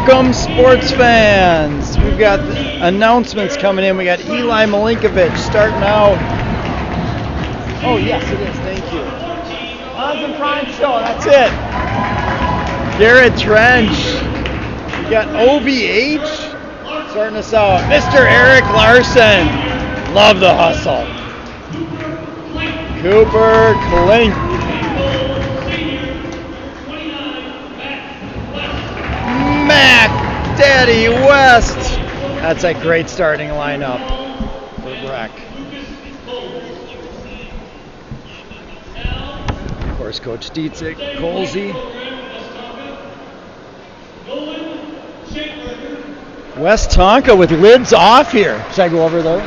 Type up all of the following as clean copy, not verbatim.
Welcome, sports fans. We've got announcements coming in. We got Eli Milinkovic starting out. Oh, yes, it is. Thank you. Hans and Prime Show. That's it. Garrett Trench. We got OVH starting us out. Mr. Eric Larson. Love the hustle. Cooper Klink. Mac Daddy West. That's a great starting lineup for Breck. Of course, Coach Dietzick, Colsey. West Tonka with lids off here. Should I go over there?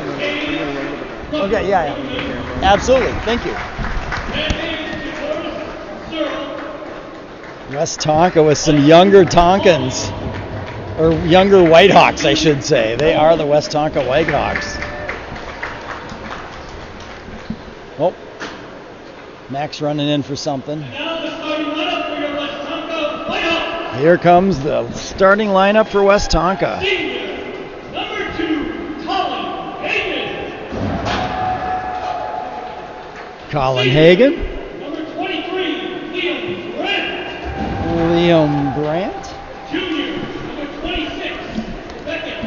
Okay, yeah. Absolutely. Thank you. West Tonka with some younger Tonkans. Or younger Whitehawks, I should say. They are the West Tonka Whitehawks. Oh, Mac's running in for something. Here comes the starting lineup for West Tonka. Number 2, Colin Hagan. Colin Hagan. Number 23, Liam Brandt. Liam Brandt. Junior. Number 26, Beckett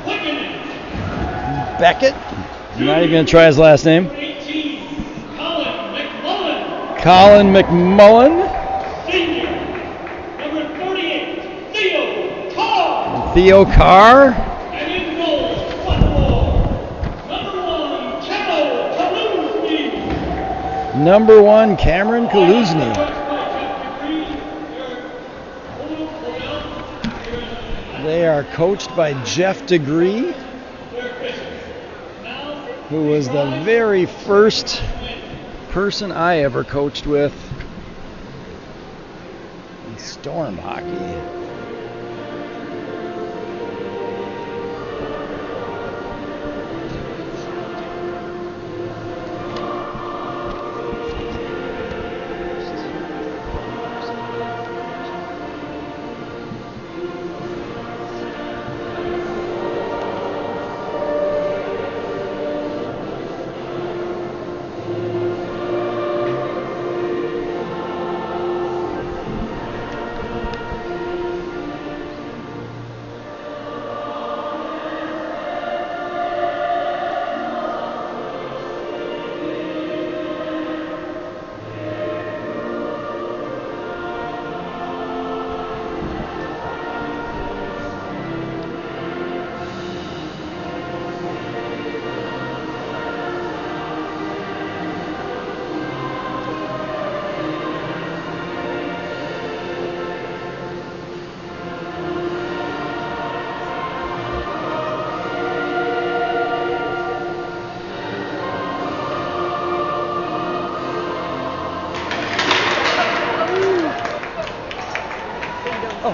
Huggins. Beckett. I'm not even going to try his last name. 18, Colin McMullen. Colin McMullen. Senior. Number 48, Theo Carr. Theo Carr. And in goal, Buffalo. Number 1, Chano Kaluzny. Number 1, Cameron Kaluzny. They are coached by Jeff Degree, who was the very first person I ever coached with in storm hockey.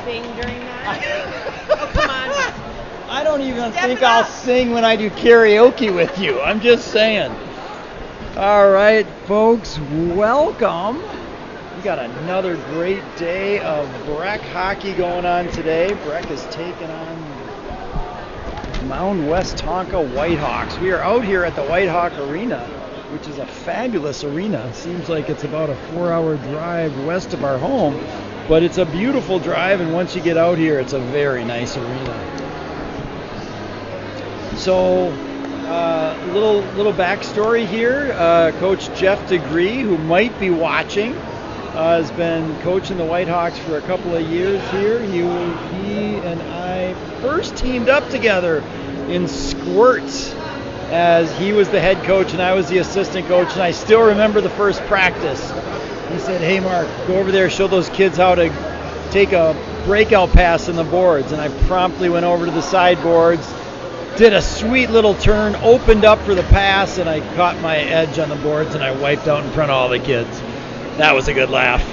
Sing during that? Oh, come on. I don't even think I'll sing when I do karaoke with you. I'm just saying. All right, folks, welcome. We got another great day of Breck hockey going on today. Breck is taking on Mound West Tonka Whitehawks. We are out here at the Whitehawk Arena, which is a fabulous arena. Seems like it's about a 4-hour drive west of our home. But it's a beautiful drive, and once you get out here, it's a very nice arena. So, little backstory here. Coach Jeff Degree, who might be watching, has been coaching the Whitehawks for a couple of years here. He and I first teamed up together in squirts, as he was the head coach and I was the assistant coach, and I still remember the first practice. He said, "Hey Mark, go over there, show those kids how to take a breakout pass in the boards." And I promptly went over to the sideboards, did a sweet little turn, opened up for the pass, and I caught my edge on the boards and I wiped out in front of all the kids. That was a good laugh.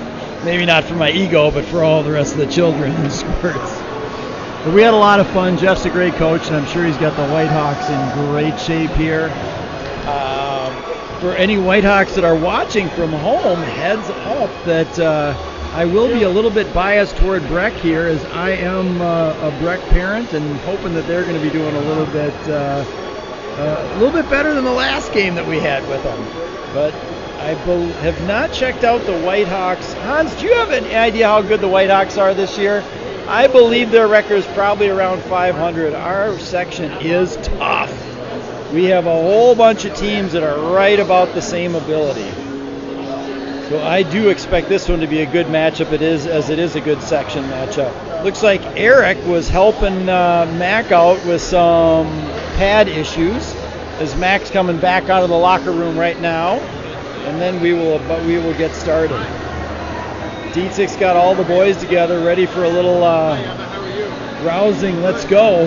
Maybe not for my ego, but for all the rest of the children in squirts. But we had a lot of fun. Jeff's a great coach, and I'm sure he's got the Whitehawks in great shape here. For any Whitehawks that are watching from home, heads up that I will be a little bit biased toward Breck here, as I am a Breck parent and hoping that they're going to be doing a little bit better than the last game that we had with them. But I have not checked out the Whitehawks. Hans, do you have any idea how good the Whitehawks are this year? I believe their record is probably around 500. Our section is tough. We have a whole bunch of teams that are right about the same ability. So I do expect this one to be a good matchup. It is a good section matchup. Looks like Eric was helping Mac out with some pad issues, as Mac's coming back out of the locker room right now, and then we will get started. Dietzig's got all the boys together, ready for a little rousing. Let's go.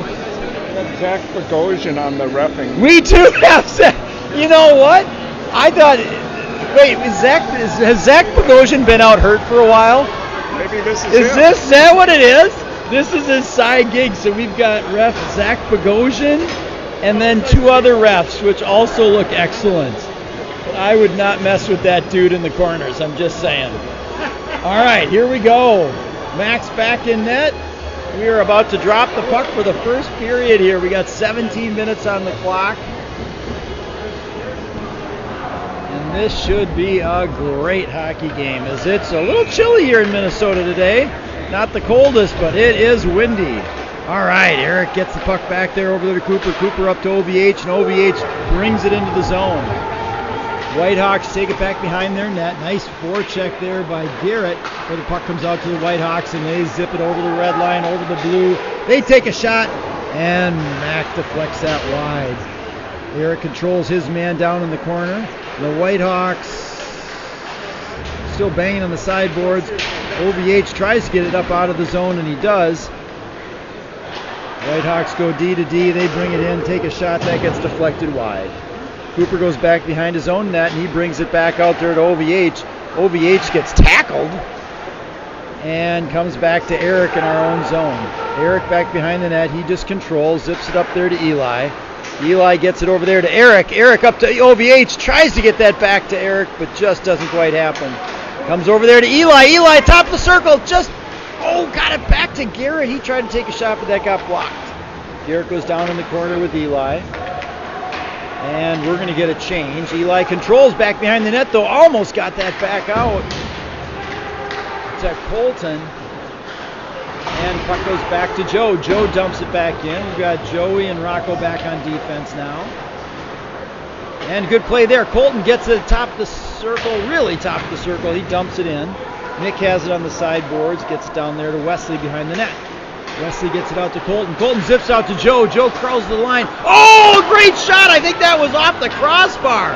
Zach Bogosian on the reffing. We do have Zach. You know what? I thought. Wait, has Zach Bogosian been out hurt for a while? Maybe this is Is that what it is? This is his side gig. So we've got ref Zach Bogosian and then 2 other refs, which also look excellent. But I would not mess with that dude in the corners. I'm just saying. All right, here we go. Max back in net. We are about to drop the puck for the first period here. We got 17 minutes on the clock. And this should be a great hockey game, as it's a little chilly here in Minnesota today. Not the coldest, but it is windy. All right, Eric gets the puck back there over there to Cooper. Cooper up to OVH, and OVH brings it into the zone. Whitehawks take it back behind their net. Nice forecheck there by Garrett, where the puck comes out to the Whitehawks, and they zip it over the red line, over the blue. They take a shot, and Mac deflects that wide. Eric controls his man down in the corner. The Whitehawks still banging on the sideboards. OVH tries to get it up out of the zone, and he does. Whitehawks go D to D. They bring it in, take a shot. That gets deflected wide. Cooper goes back behind his own net, and he brings it back out there to OVH. OVH gets tackled and comes back to Eric in our own zone. Eric back behind the net. He just controls, zips it up there to Eli. Eli gets it over there to Eric. Eric up to OVH, tries to get that back to Eric, but just doesn't quite happen. Comes over there to Eli. Eli, top of the circle, got it back to Garrett. He tried to take a shot, but that got blocked. Garrett goes down in the corner with Eli. And we're going to get a change. Eli controls back behind the net, though. Almost got that back out. It's at Colton. And puck goes back to Joe. Joe dumps it back in. We've got Joey and Rocco back on defense now. And good play there. Colton gets it at the top of the circle, really top of the circle. He dumps it in. Nick has it on the sideboards, gets it down there to Wesley behind the net. Wesley gets it out to Colton. Colton zips out to Joe. Joe crawls to the line. Oh, great shot. I think that was off the crossbar.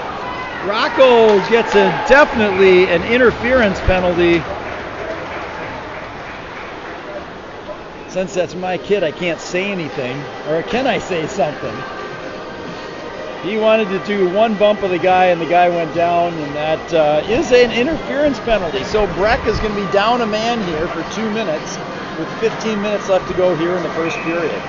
Rocco gets definitely an interference penalty. Since that's my kid, I can't say anything. Or can I say something? He wanted to do one bump of the guy, and the guy went down, and that is an interference penalty. So Breck is going to be down a man here for 2 minutes, with 15 minutes left to go here in the first period.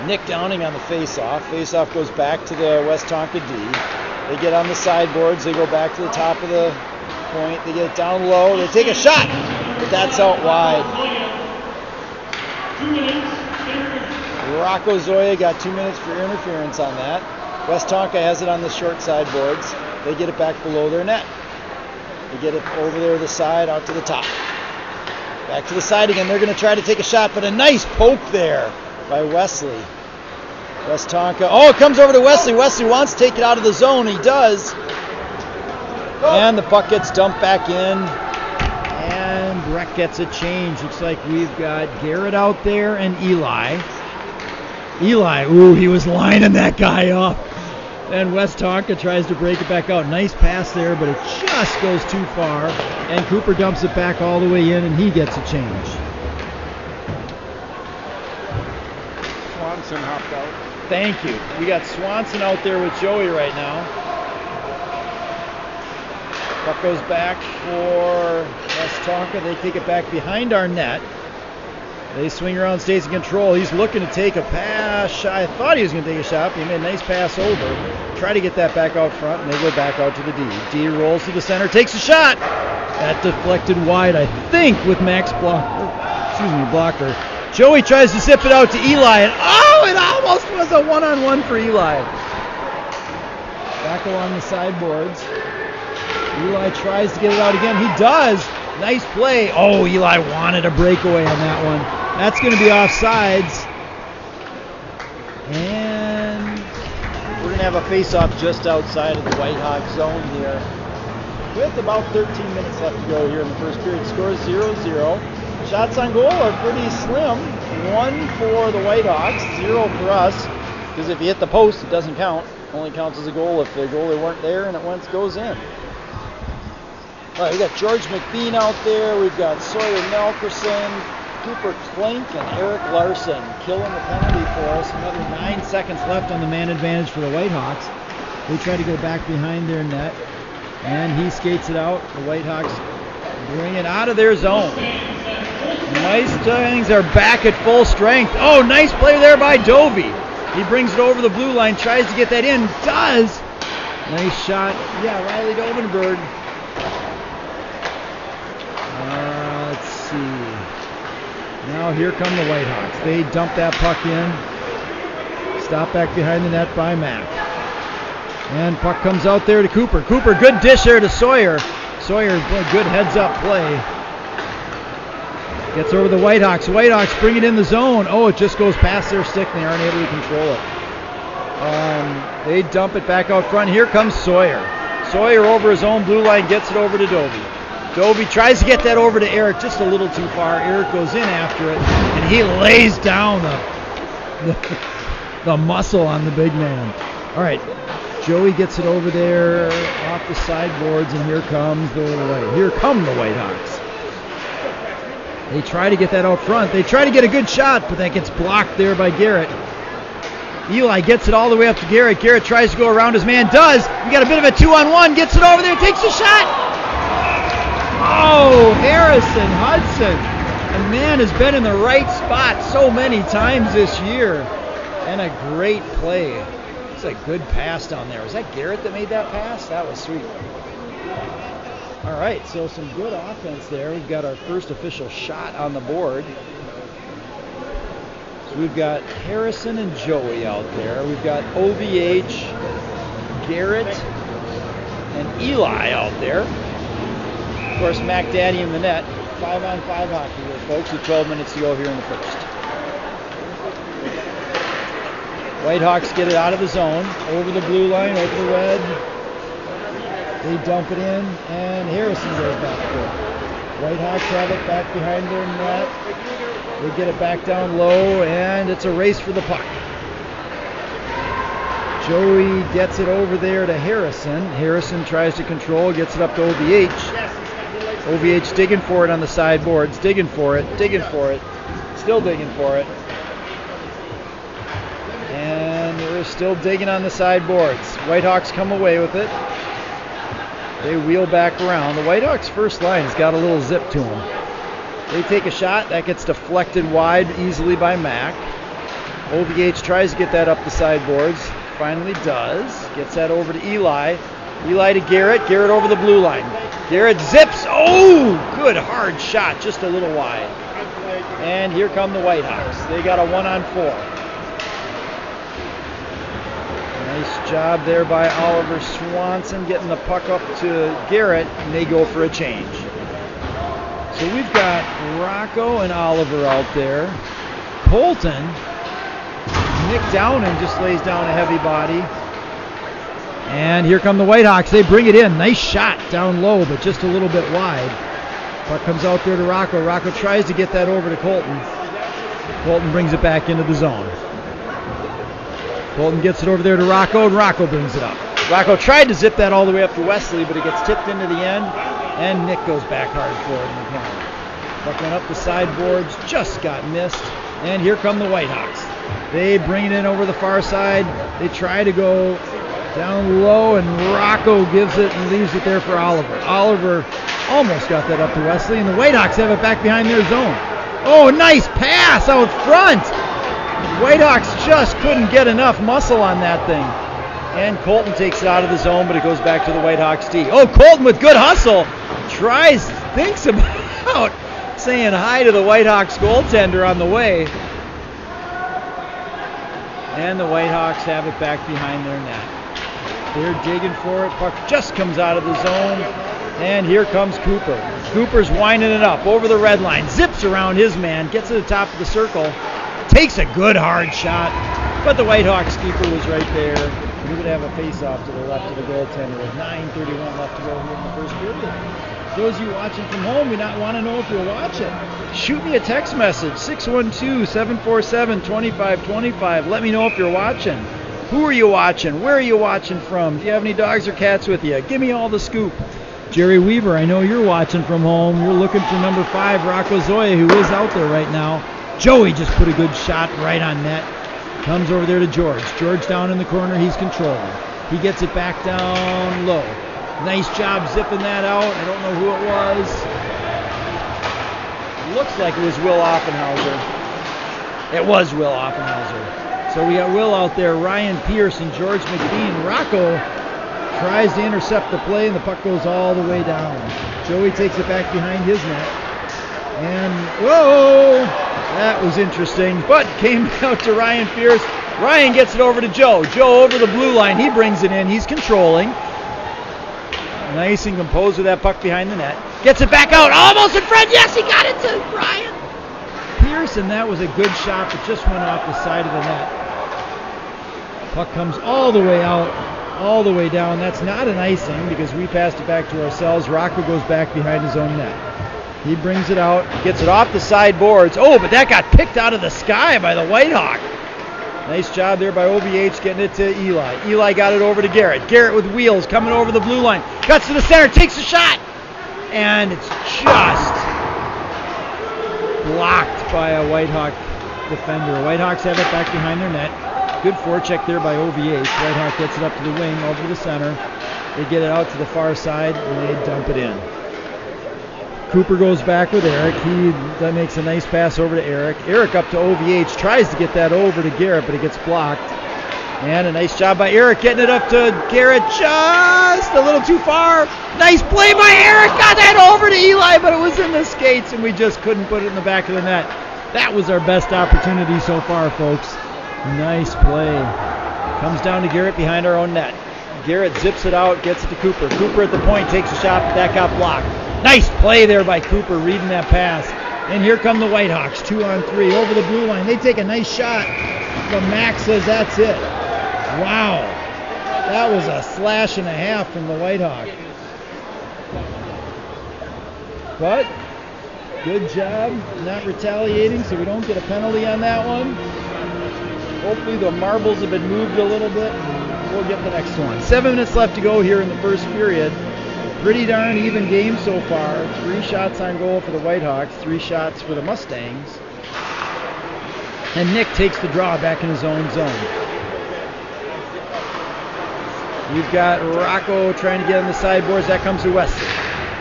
Nick Downing on the face-off. Face-off goes back to the West Tonka D. They get on the sideboards. They go back to the top of the point. They get it down low. They take a shot, but that's out wide. 2 minutes. Rocco Zoya got 2 minutes for interference on that. West Tonka has it on the short sideboards. They get it back below their net. They get it over there to the side, out to the top. Back to the side again. They're going to try to take a shot, but a nice poke there by Wesley. West Tonka. Oh, it comes over to Wesley. Wesley wants to take it out of the zone. He does. And the puck gets dumped back in. And Breck gets a change. Looks like we've got Garrett out there and Eli. Eli, he was lining that guy up. And West Tonka tries to break it back out. Nice pass there, but it just goes too far. And Cooper dumps it back all the way in, and he gets a change. Swanson hopped out. Thank you. We got Swanson out there with Joey right now. Puck goes back for West Tonka. They take it back behind our net. They swing around, stays in control. He's looking to take a pass. I thought he was going to take a shot, but he made a nice pass over. Try to get that back out front, and they go back out to the D. D rolls to the center, takes a shot. That deflected wide, I think, with Max blocker. Joey tries to zip it out to Eli, and it almost was a one-on-one for Eli. Back along the sideboards. Eli tries to get it out again. He does. Nice play. Oh, Eli wanted a breakaway on that one. That's going to be offsides. And we're going to have a face-off just outside of the Whitehawk zone here. With about 13 minutes left to go here in the first period. Score is 0-0. Shots on goal are pretty slim. 1 for the Whitehawks, 0 for us. Because if you hit the post, it doesn't count. Only counts as a goal if the goalie weren't there and it once goes in. All right, we got George McBean out there. We've got Sawyer Melkerson, Cooper Klink, and Eric Larson killing the penalty for us. Another 9 seconds left on the man advantage for the Whitehawks. They try to go back behind their net, and he skates it out. The Whitehawks bring it out of their zone. Nice things are back at full strength. Oh, nice play there by Dovey. He brings it over the blue line, tries to get that in. Does. Nice shot. Yeah, Riley Dovenberg. Let's see. Now here come the Whitehawks. They dump that puck in. Stop back behind the net by Mack. And puck comes out there to Cooper. Cooper, good dish there to Sawyer. Sawyer, good heads-up play. Gets over the Whitehawks. Whitehawks bring it in the zone. Oh, it just goes past their stick. They aren't able to control it. They dump it back out front. Here comes Sawyer. Sawyer over his own blue line, gets it over to Dovey. Dovey tries to get that over to Eric, just a little too far. Eric goes in after it, and he lays down the muscle on the big man. All right, Joey gets it over there off the sideboards, and here come the Whitehawks. They try to get that out front. They try to get a good shot, but that gets blocked there by Garrett. Eli gets it all the way up to Garrett. Garrett tries to go around his man. Does. We got a bit of a 2-on-1. Gets it over there. Takes a shot. Oh, Harrison Hudson. The man has been in the right spot so many times this year. And a great play. It's a good pass down there. Was that Garrett that made that pass? That was sweet. All right, so some good offense there. We've got our first official shot on the board. So we've got Harrison and Joey out there. We've got OVH, Garrett, and Eli out there. Of course, Mac Daddy in the net. 5-on-5 hockey here, folks, with 12 minutes to go here in the first. Whitehawks get it out of the zone, over the blue line, over the red. They dump it in, and Harrison goes back for it. Whitehawks have it back behind their net. They get it back down low, and it's a race for the puck. Joey gets it over there to Harrison. Harrison tries to control, gets it up to OVH. OVH digging for it on the sideboards, digging for it, still digging for it. And they're still digging on the sideboards. Whitehawks come away with it. They wheel back around. The Whitehawks' first line has got a little zip to them. They take a shot. That gets deflected wide easily by Mack. OVH tries to get that up the sideboards. Finally does. Gets that over to Eli. Eli to Garrett. Garrett over the blue line. Garrett zips. Oh, good hard shot. Just a little wide. And here come the Whitehawks. They got a 1-on-4. Nice job there by Oliver Swanson getting the puck up to Garrett, and they go for a change. So we've got Rocco and Oliver out there. Colton, Nick Downen just lays down a heavy body. And here come the Whitehawks. They bring it in. Nice shot down low, but just a little bit wide. Puck comes out there to Rocco. Rocco tries to get that over to Colton. Colton brings it back into the zone. Colton gets it over there to Rocco, and Rocco brings it up. Rocco tried to zip that all the way up to Wesley, but it gets tipped into the end, and Nick goes back hard for it in the corner. Puck went up the sideboards, just got missed, and here come the Whitehawks. They bring it in over the far side. They try to go down low, and Rocco gives it and leaves it there for Oliver. Oliver almost got that up to Wesley, and the Whitehawks have it back behind their zone. Oh, nice pass out front. Whitehawks just couldn't get enough muscle on that thing. And Colton takes it out of the zone, but it goes back to the Whitehawks D. Oh, Colton with good hustle. Thinks about saying hi to the Whitehawks goaltender on the way. And the Whitehawks have it back behind their net. They're digging for it. Puck just comes out of the zone. And here comes Cooper. Cooper's winding it up over the red line. Zips around his man. Gets to the top of the circle. Takes a good hard shot. But the Whitehawks keeper was right there. We're going to have a face-off to the left of the goaltender with 9:31 left to go here in the first period. Those of you watching from home, we not want to know if you're watching. Shoot me a text message, 612-747-2525. Let me know if you're watching. Who are you watching? Where are you watching from? Do you have any dogs or cats with you? Give me all the scoop. Jerry Weaver, I know you're watching from home. You're looking for number 5, Rocco Zoya, who is out there right now. Joey just put a good shot right on net. Comes over there to George. George down in the corner. He's controlling. He gets it back down low. Nice job zipping that out. I don't know who it was. Looks like it was Will Offenhauser. It was Will Offenhauser. So we got Will out there, Ryan Pierce and George McBean. Rocco tries to intercept the play, and the puck goes all the way down. Joey takes it back behind his net. And, whoa! That was interesting, but came out to Ryan Pierce. Ryan gets it over to Joe. Joe over the blue line. He brings it in. He's controlling. Nice and composed with that puck behind the net. Gets it back out. Almost in front. Yes, he got it to Ryan Pierce, and that was a good shot, but just went off the side of the net. Puck comes all the way out, all the way down. That's not an icing because we passed it back to ourselves. Rocco goes back behind his own net. He brings it out, gets it off the sideboards. Oh, but that got picked out of the sky by the Whitehawk. Nice job there by OVH getting it to Eli. Eli got it over to Garrett. Garrett with wheels coming over the blue line. Cuts to the center, takes a shot. And it's just blocked by a Whitehawk defender. Whitehawks have it back behind their net. Good forecheck there by OVH. Whitehawk gets it up to the wing, over to the center. They get it out to the far side, and they dump it in. Cooper goes back with Eric. That makes a nice pass over to Eric. Eric up to OVH, tries to get that over to Garrett, but it gets blocked. And a nice job by Eric getting it up to Garrett just a little too far. Nice play by Eric. Got that over to Eli, but it was in the skates, and we just couldn't put it in the back of the net. That was our best opportunity so far, folks. Nice play. Comes down to Garrett behind our own net. Garrett zips it out, gets it to Cooper. Cooper at the point takes a shot, but that got blocked. Nice play there by Cooper reading that pass. And here come the Whitehawks, 2-on-3 over the blue line. They take a nice shot, but Max says that's it. Wow. That was a slash and a half from the Whitehawk. But good job not retaliating so we don't get a penalty on that one. Hopefully the marbles have been moved a little bit. We'll get the next one. 7 minutes left to go here in the first period. Pretty darn even game so far. 3 shots on goal for the Whitehawks, 3 shots for the Mustangs. And Nick takes the draw back in his own zone. You've got Rocco trying to get on the sideboards. That comes to Wesley.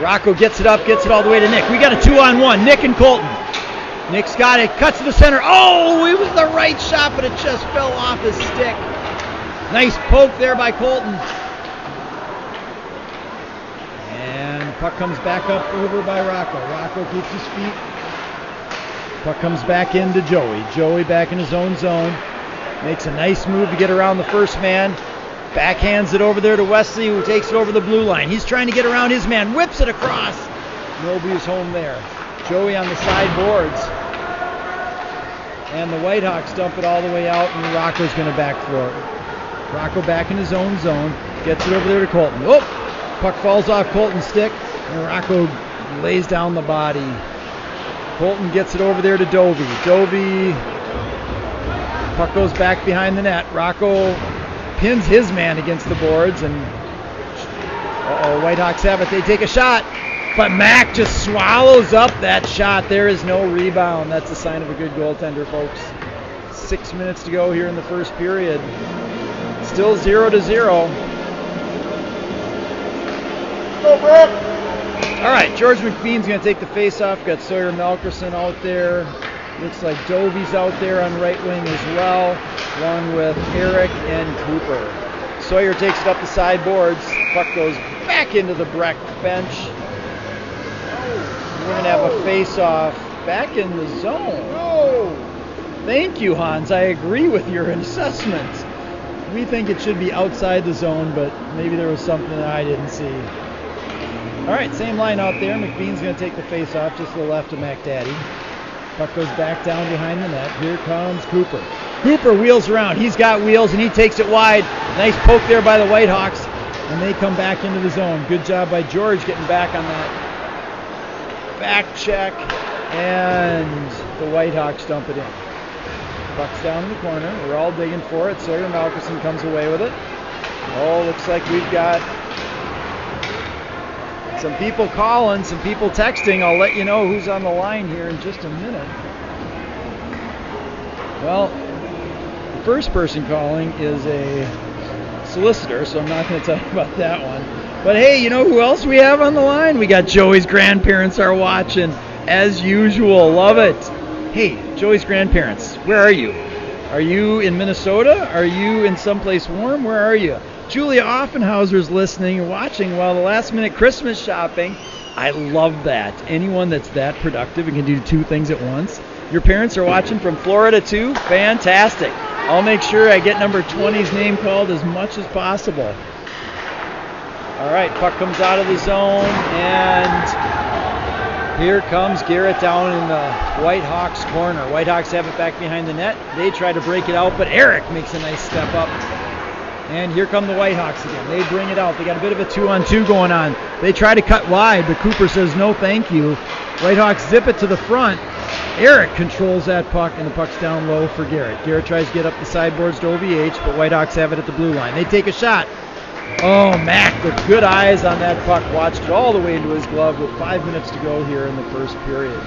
Rocco gets it up, gets it all the way to Nick. We got a 2-on-1. Nick and Colton. Nick's got it, cuts to the center. Oh, it was the right shot, but it just fell off his stick. Nice poke there by Colton. And puck comes back up over by Rocco. Rocco keeps his feet. Puck comes back into Joey. Joey back in his own zone. Makes a nice move to get around the first man. Backhands it over there to Wesley, who takes it over the blue line. He's trying to get around his man. Whips it across. Nobody's home there. Joey on the side boards. And the Whitehawks dump it all the way out, and Rocco's going to back for it. Rocco back in his own zone. Gets it over there to Colton. Oh! Puck falls off Colton's stick, and Rocco lays down the body. Colton gets it over there to Dovey. Dovey. Puck goes back behind the net. Rocco pins his man against the boards, and Whitehawks have it. They take a shot, but Mac just swallows up that shot. There is no rebound. That's a sign of a good goaltender, folks. 6 minutes to go here in the first period. Still 0-0. Go, Breck! All right, George McBean's going to take the face-off. Got Sawyer Melkerson out there. Looks like Dovey's out there on right wing as well, along with Eric and Cooper. Sawyer takes it up the sideboards. Puck goes back into the Breck bench. We're going to have a face-off back in the zone. Thank you, Hans. I agree with your assessment. We think it should be outside the zone, but maybe there was something that I didn't see. All right, same line out there. McBean's going to take the face-off just to the left of McDaddy. Puck goes back down behind the net. Here comes Cooper. Cooper wheels around. He's got wheels, and he takes it wide. Nice poke there by the Whitehawks, and they come back into the zone. Good job by George getting back on that back check, and the Whitehawks dump it in. Puck's down in the corner. We're all digging for it. Sawyer Malkerson comes away with it. Oh, looks like we've got some people calling, some people texting. I'll let you know who's on the line here in just a minute. Well, the first person calling is a solicitor, so I'm not going to tell you about that one. But hey, you know who else we have on the line? We got Joey's grandparents are watching, as usual. Love it. Hey, Joey's grandparents, where are you? Are you in Minnesota? Are you in someplace warm? Where are you? Julia Offenhauser's listening and watching while the last-minute Christmas shopping. I love that. Anyone that's that productive and can do two things at once. Your parents are watching from Florida too? Fantastic. I'll make sure I get number 20's name called as much as possible. All right, puck comes out of the zone, and here comes Garrett down in the Whitehawks corner. Whitehawks have it back behind the net. They try to break it out, but Eric makes a nice step up. And here come the Whitehawks again. They bring it out. They got a bit of a 2-on-2 going on. They try to cut wide, but Cooper says no thank you. Whitehawks zip it to the front. Eric controls that puck, and the puck's down low for Garrett. Garrett tries to get up the sideboards to OVH, but Whitehawks have it at the blue line. They take a shot. Oh, Mac with good eyes on that puck. Watched it all the way into his glove with 5 minutes to go here in the first period.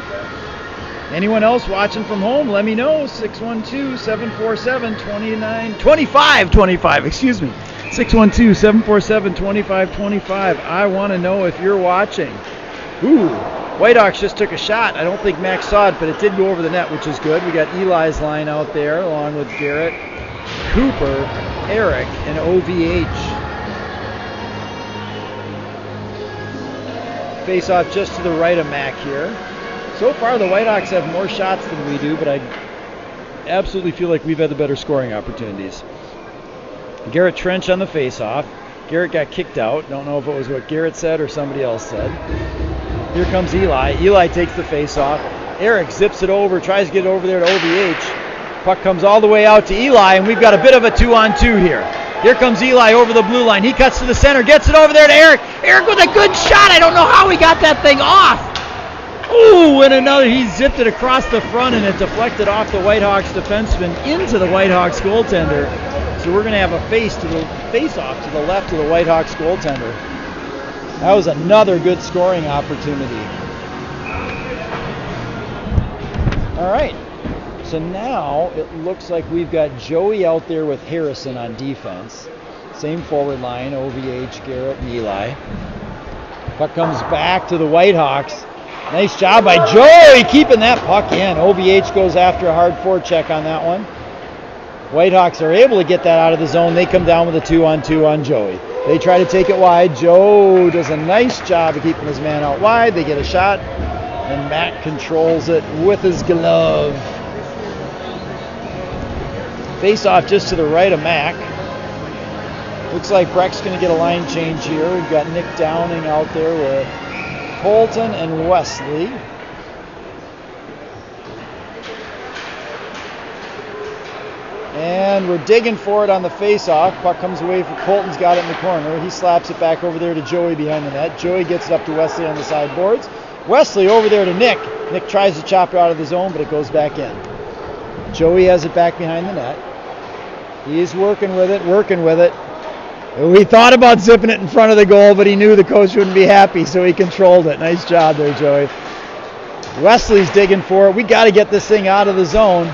Anyone else watching from home, let me know. 612-747-2525. Excuse me. 612-747-2525. I want to know if you're watching. Ooh, Whitehawks just took a shot. I don't think Max saw it, but it did go over the net, which is good. We got Eli's line out there along with Garrett, Cooper, Eric, and OVH. Face off just to the right of Mac here. So far, the Whitehawks have more shots than we do, but I absolutely feel like we've had the better scoring opportunities. Garrett Trench on the face-off. Garrett got kicked out. Don't know if it was what Garrett said or somebody else said. Here comes Eli. Eli takes the face-off. Eric zips it over, tries to get it over there to OVH. Puck comes all the way out to Eli, and we've got a bit of a 2-on-2 here. Here comes Eli over the blue line. He cuts to the center, gets it over there to Eric. Eric with a good shot. I don't know how he got that thing off. Ooh, and another, he zipped it across the front, and it deflected off the Whitehawks defenseman into the Whitehawks goaltender. So we're going to have a face-off to the left of the Whitehawks goaltender. That was another good scoring opportunity. All right, so now it looks like we've got Joey out there with Harrison on defense. Same forward line, OVH, Garrett, and Eli. Puck comes back to the Whitehawks. Nice job by Joey keeping that puck in. OVH goes after a hard forecheck on that one. Whitehawks are able to get that out of the zone. They come down with a 2-on-2 on Joey. They try to take it wide. Joe does a nice job of keeping his man out wide. They get a shot, and Matt controls it with his glove. Face off just to the right of Mac. Looks like Breck's going to get a line change here. We've got Nick Downing out there with Colton and Wesley. And we're digging for it on the face-off. Puck comes away for Colton's got it in the corner. He slaps it back over there to Joey behind the net. Joey gets it up to Wesley on the sideboards. Wesley over there to Nick. Nick tries to chop it out of the zone, but it goes back in. Joey has it back behind the net. He's working with it. We thought about zipping it in front of the goal, but he knew the coach wouldn't be happy, so he controlled it. Nice job there, Joey. Wesley's digging for it. We got to get this thing out of the zone.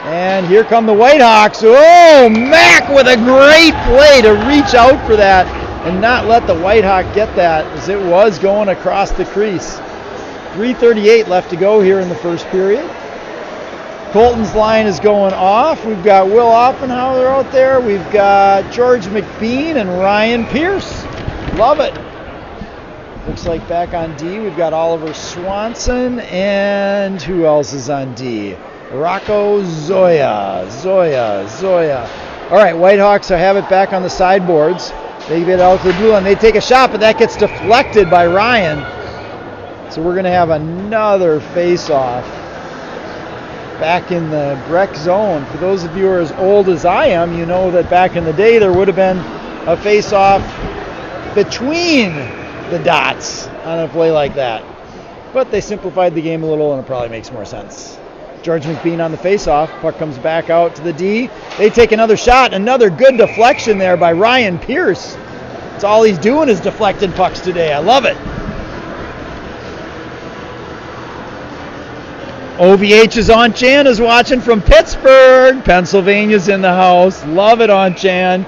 And here come the Whitehawks. Oh, Mac with a great play to reach out for that. and not let the Whitehawk get that, as it was going across the crease. 3:38 left to go here in the first period. Colton's line is going off. We've got Will Offenhauer out there. We've got George McBean and Ryan Pierce. Love it. Looks like back on D, we've got Oliver Swanson, and who else is on D? Rocco Zoya. All right, Whitehawks have it back on the sideboards. They get it out to the blue line. They take a shot, but that gets deflected by Ryan. So we're going to have another face-off back in the Breck zone. For those of you who are as old as I am, you know that back in the day there would have been a face-off between the dots on a play like that. But they simplified the game a little, and it probably makes more sense. George McBean on the face-off. Puck comes back out to the D. They take another shot. Another good deflection there by Ryan Pierce. That's all he's doing is deflecting pucks today. I love it. OVH's Anchan is watching from Pittsburgh. Pennsylvania's in the house. Love it, Anchan.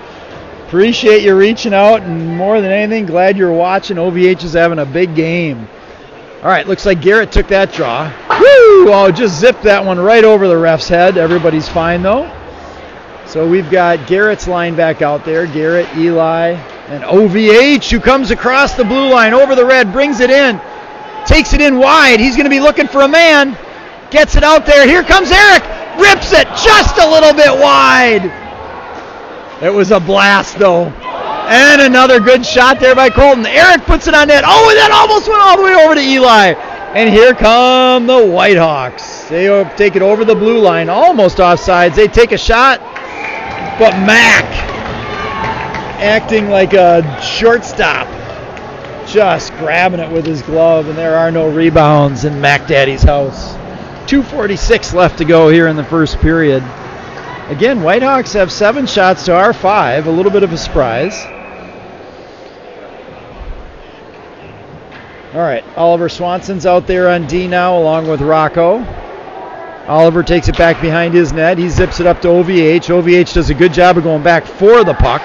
Appreciate you reaching out, and more than anything, glad you're watching. OVH is having a big game. All right, looks like Garrett took that draw. Woo! Oh, just zipped that one right over the ref's head. Everybody's fine, though. So we've got Garrett's line back out there. Garrett, Eli, and OVH, who comes across the blue line over the red, brings it in, takes it in wide. He's going to be looking for a man. Gets it out there. Here comes Eric. Rips it just a little bit wide. It was a blast, though. And another good shot there by Colton. Eric puts it on net. Oh, and that almost went all the way over to Eli. And here come the Whitehawks. They take it over the blue line, almost offsides. They take a shot, but Mac, acting like a shortstop, just grabbing it with his glove, and there are no rebounds in Mac Daddy's house. 2:46 left to go here in the first period. Again, Whitehawks have 7 shots to our 5, a little bit of a surprise. All right, Oliver Swanson's out there on D now along with Rocco. Oliver takes it back behind his net. He zips it up to OVH. OVH does a good job of going back for the puck.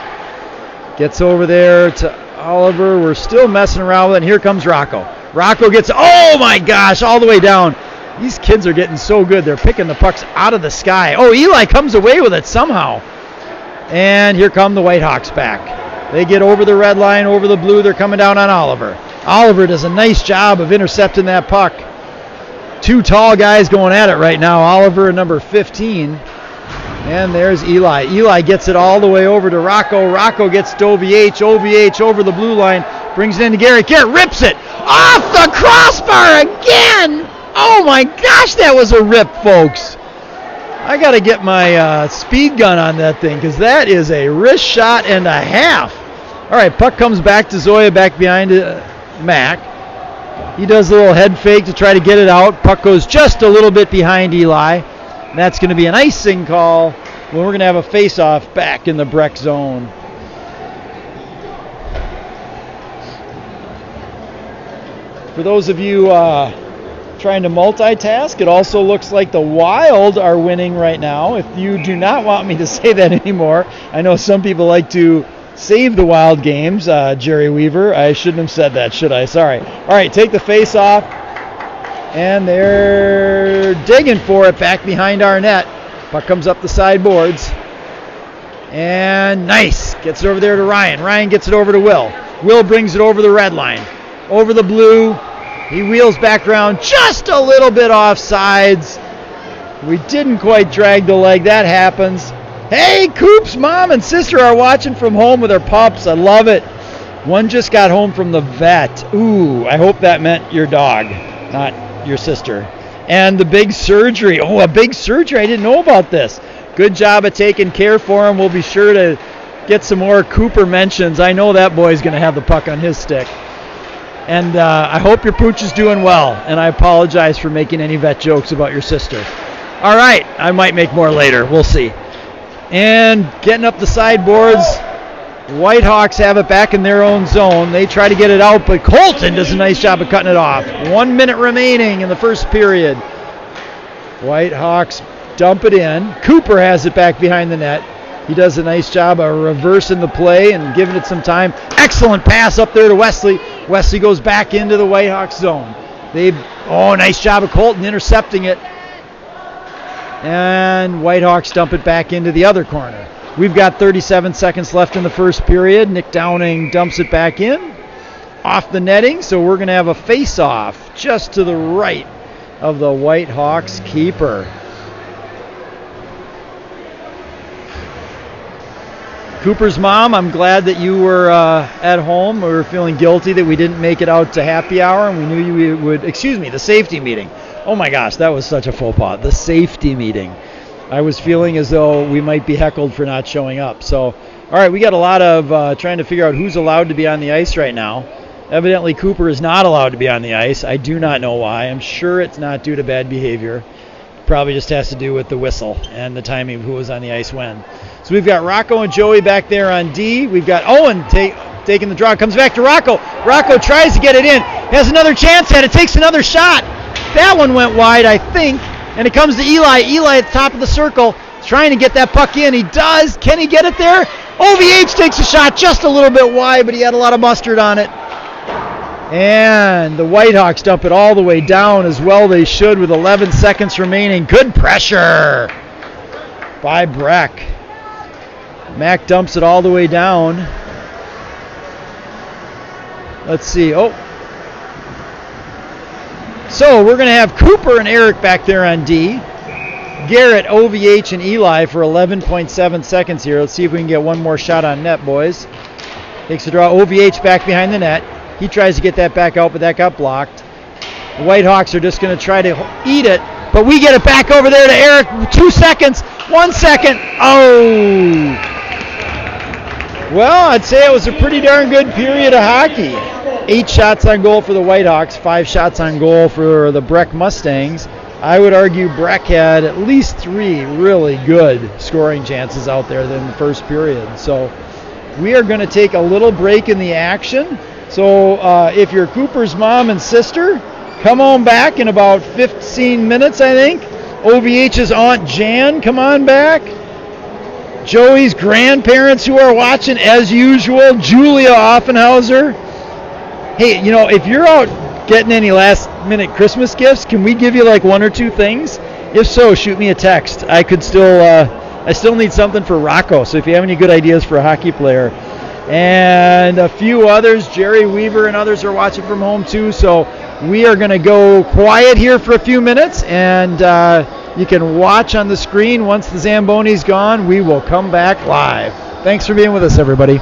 Gets over there to Oliver. We're still messing around with it, and here comes Rocco. Rocco gets, oh my gosh, all the way down. These kids are getting so good. They're picking the pucks out of the sky. Oh, Eli comes away with it somehow. And here come the Whitehawks back. They get over the red line, over the blue. They're coming down on Oliver. Oliver does a nice job of intercepting that puck. 2 tall guys going at it right now. Oliver and number 15. And there's Eli. Eli gets it all the way over to Rocco. Rocco gets to OVH. OVH over the blue line. Brings it into Garrett. Garrett rips it off the crossbar again. Oh my gosh, that was a rip, folks. I got to get my speed gun on that thing, because that is a wrist shot and a half. All right, puck comes back to Zoya, back behind Mac. He does a little head fake to try to get it out. Puck goes just a little bit behind Eli. And that's going to be an icing call when we're going to have a face-off back in the Breck zone. For those of you trying to multitask, it also looks like the Wild are winning right now. If you do not want me to say that anymore, I know some people like to save the Wild games, Jerry Weaver. I shouldn't have said that, should I? Sorry. All right, take the face off, and they're digging for it back behind our net. Puck comes up the sideboards, and nice. Gets it over there to Ryan. Ryan gets it over to Will. Will brings it over the red line, over the blue. He wheels back around just a little bit off sides. We didn't quite drag the leg. That happens. Hey, Coop's mom and sister are watching from home with their pups. I love it. One just got home from the vet. Ooh, I hope that meant your dog, not your sister. And the big surgery. Oh, a big surgery. I didn't know about this. Good job of taking care for him. We'll be sure to get some more Cooper mentions. I know that boy's going to have the puck on his stick. And I hope your pooch is doing well. And I apologize for making any vet jokes about your sister. All right, I might make more later. We'll see. And getting up the sideboards, Whitehawks have it back in their own zone. They try to get it out, but Colton does a nice job of cutting it off. 1 minute remaining in the first period. Whitehawks dump it in. Cooper has it back behind the net. He does a nice job of reversing the play and giving it some time. Excellent pass up there to Wesley. Wesley goes back into the Whitehawks zone. Nice job of Colton intercepting it. And Whitehawks dump it back into the other corner. We've got 37 seconds left in the first period. Nick Downing dumps it back in off the netting, so we're going to have a face-off just to the right of the Whitehawks keeper. Cooper's mom, I'm glad that you were at home. We were feeling guilty that we didn't make it out to happy hour, and we knew you would, the safety meeting. Oh my gosh, that was such a faux pas. The safety meeting. I was feeling as though we might be heckled for not showing up. So, all right, we got a lot of trying to figure out who's allowed to be on the ice right now. Evidently, Cooper is not allowed to be on the ice. I do not know why. I'm sure it's not due to bad behavior. Probably just has to do with the whistle and the timing of who was on the ice when. So we've got Rocco and Joey back there on D. We've got Owen taking the draw. Comes back to Rocco. Rocco tries to get it in. Has another chance at it. Takes another shot. That one went wide, I think. And it comes to Eli. Eli at the top of the circle. Trying to get that puck in. He does. Can he get it there? OVH takes a shot just a little bit wide, but he had a lot of mustard on it. And the Whitehawks dump it all the way down, as well they should, with 11 seconds remaining. Good pressure by Breck. Mac dumps it all the way down. Let's see. So we're going to have Cooper and Eric back there on D. Garrett, OVH, and Eli for 11.7 seconds here. Let's see if we can get one more shot on net, boys. Takes a draw. OVH back behind the net. He tries to get that back out, but that got blocked. The Whitehawks are just going to try to eat it, but we get it back over there to Eric. 2 seconds. 1 second. Oh. Well, I'd say it was a pretty darn good period of hockey. 8 shots on goal for the Whitehawks, 5 shots on goal for the Breck Mustangs. I would argue Breck had at least 3 really good scoring chances out there in the first period. So we are going to take a little break in the action. So if you're Cooper's mom and sister, come on back in about 15 minutes, I think. OVH's Aunt Jan, come on back. Joey's grandparents who are watching, as usual. Julia Offenhauser. Hey, if you're out getting any last-minute Christmas gifts, can we give you like 1 or 2 things? If so, shoot me a text. I still need something for Rocco, so if you have any good ideas for a hockey player. And a few others, Jerry Weaver and others are watching from home too, so we are going to go quiet here for a few minutes, and you can watch on the screen. Once the Zamboni's gone, we will come back live. Thanks for being with us, everybody.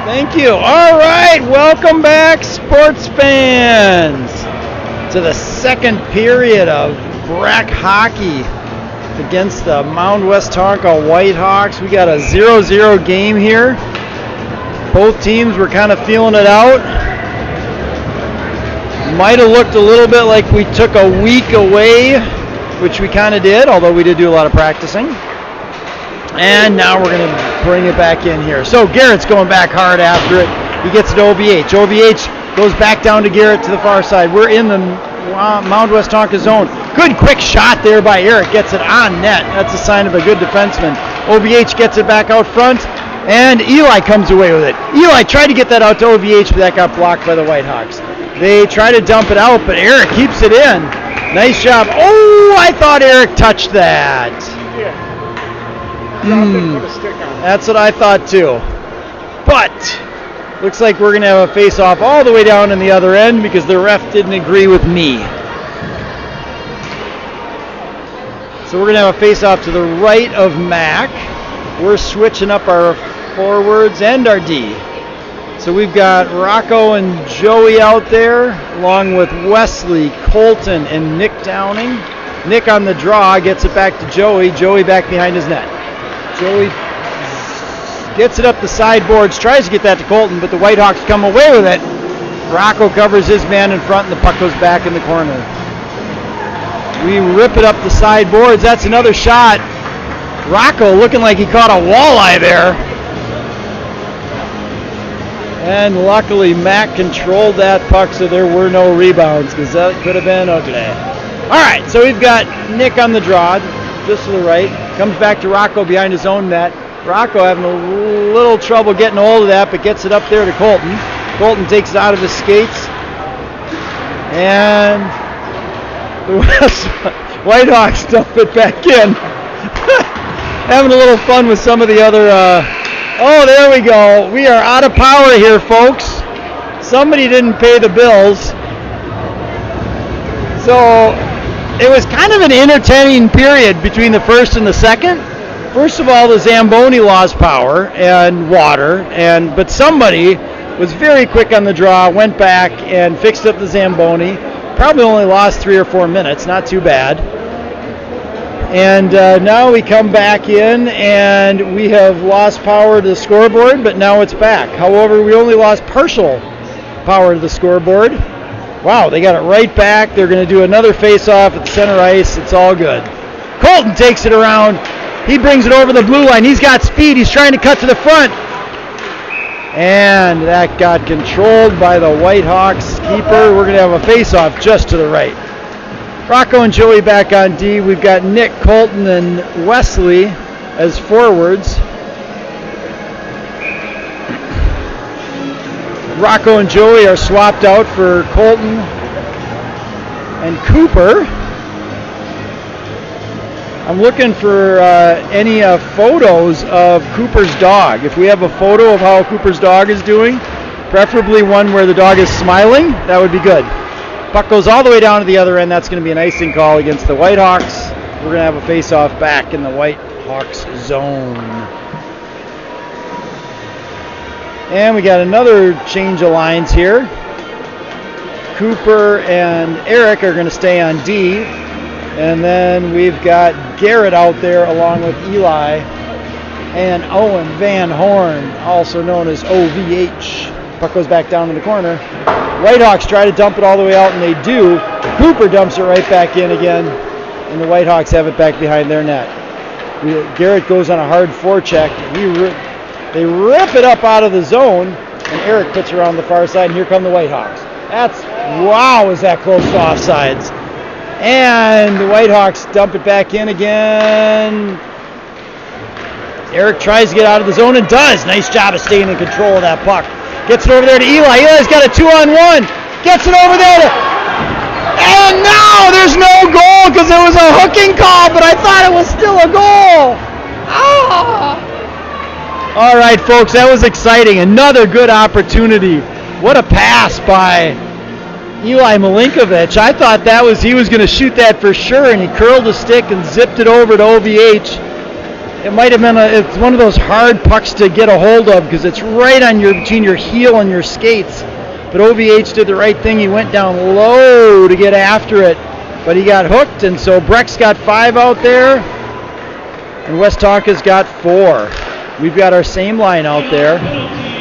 Thank you. All right, welcome back, sports fans, to the second period of Breck hockey against the Mound West Tonka Whitehawks. We got a 0-0 game here. Both teams were kind of feeling it out. Might have looked a little bit like we took a week away, which we kind of did, although we did do a lot of practicing. And now we're going to bring it back in here. So Garrett's going back hard after it. He gets it to OVH. OVH goes back down to Garrett to the far side. We're in the Mound West Tonka zone. Good quick shot there by Eric. Gets it on net. That's a sign of a good defenseman. OVH gets it back out front, and Eli comes away with it. Eli tried to get that out to OVH, but that got blocked by the Whitehawks. They try to dump it out, but Eric keeps it in. Nice job. Oh, I thought Eric touched that. Yeah. Put a stick on it. That's what I thought too. But looks like we're going to have a face-off all the way down in the other end because the ref didn't agree with me. So we're going to have a face-off to the right of Mac. We're switching up our forwards and our D. So we've got Rocco and Joey out there, along with Wesley, Colton, and Nick Downing. Nick on the draw gets it back to Joey. Joey back behind his net. Joey gets it up the sideboards, tries to get that to Colton, but the Whitehawks come away with it. Rocco covers his man in front, and the puck goes back in the corner. We rip it up the sideboards. That's another shot. Rocco looking like he caught a walleye there. And luckily, Mac controlled that puck so there were no rebounds because that could have been ugly. All right, so we've got Nick on the draw, just to the right. Comes back to Rocco behind his own net. Rocco having a little trouble getting a hold of that, but gets it up there to Colton. Colton takes it out of his skates. And the Whitehawks dump it back in. Having a little fun with some of the other... oh, there we go. We are out of power here, folks. Somebody didn't pay the bills. So it was kind of an entertaining period between the first and the second. First of all, the Zamboni lost power and water, but somebody was very quick on the draw, went back and fixed up the Zamboni. Probably only lost 3 or 4 minutes, not too bad. And now we come back in and we have lost power to the scoreboard, but now it's back. However, we only lost partial power to the scoreboard. Wow, they got it right back. They're going to do another face-off at center ice. It's all good. Colton takes it around. He brings it over the blue line. He's got speed. He's trying to cut to the front. And that got controlled by the Whitehawks keeper. We're going to have a face-off just to the right. Rocco and Joey back on D. We've got Nick, Colton, and Wesley as forwards. Rocco and Joey are swapped out for Colton and Cooper. I'm looking for any photos of Cooper's dog. If we have a photo of how Cooper's dog is doing, preferably one where the dog is smiling, that would be good. Puck goes all the way down to the other end. That's going to be an icing call against the Whitehawks. We're going to have a face-off back in the Whitehawks zone. And we got another change of lines here. Cooper and Eric are going to stay on D. And then we've got Garrett out there along with Eli and Owen Van Horn, also known as OVH. Puck goes back down in the corner. Whitehawks try to dump it all the way out, and they do. Cooper dumps it right back in again, and the Whitehawks have it back behind their net. Garrett goes on a hard forecheck. They rip it up out of the zone, and Eric puts it around the far side, and here come the Whitehawks. Wow, is that close to offsides. And the Whitehawks dump it back in again. Eric tries to get out of the zone and does. Nice job of staying in control of that puck. Gets it over there to Eli. Eli's got a 2-on-1. Gets it over there to... And now there's no goal because it was a hooking call, but I thought it was still a goal. Ah! All right, folks, that was exciting. Another good opportunity. What a pass by Eli Milinkovic. I thought he was going to shoot that for sure, and he curled the stick and zipped it over to OVH. it might have been it's one of those hard pucks to get a hold of because it's right on between your heel and your skates. But OVH did the right thing. He went down low to get after it, but he got hooked, and so Breck's got 5 out there, and West Tonka's got 4. We've got our same line out there.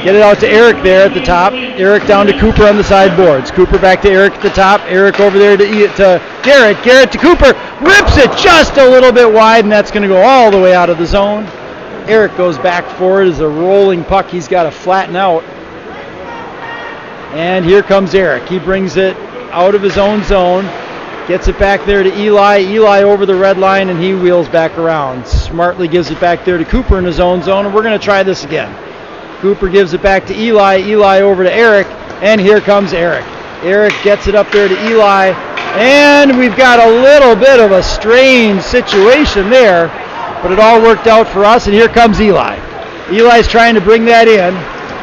Get it out to Eric there at the top. Eric down to Cooper on the sideboards. Cooper back to Eric at the top. Eric over there to Garrett. Garrett to Cooper. Rips it just a little bit wide, and that's going to go all the way out of the zone. Eric goes back forward as a rolling puck. He's got to flatten out. And here comes Eric. He brings it out of his own zone. Gets it back there to Eli. Eli over the red line, and he wheels back around. Smartly gives it back there to Cooper in his own zone, and we're going to try this again. Cooper gives it back to Eli. Eli over to Eric, and here comes Eric. Eric gets it up there to Eli, and we've got a little bit of a strange situation there, but it all worked out for us, and here comes Eli. Eli's trying to bring that in,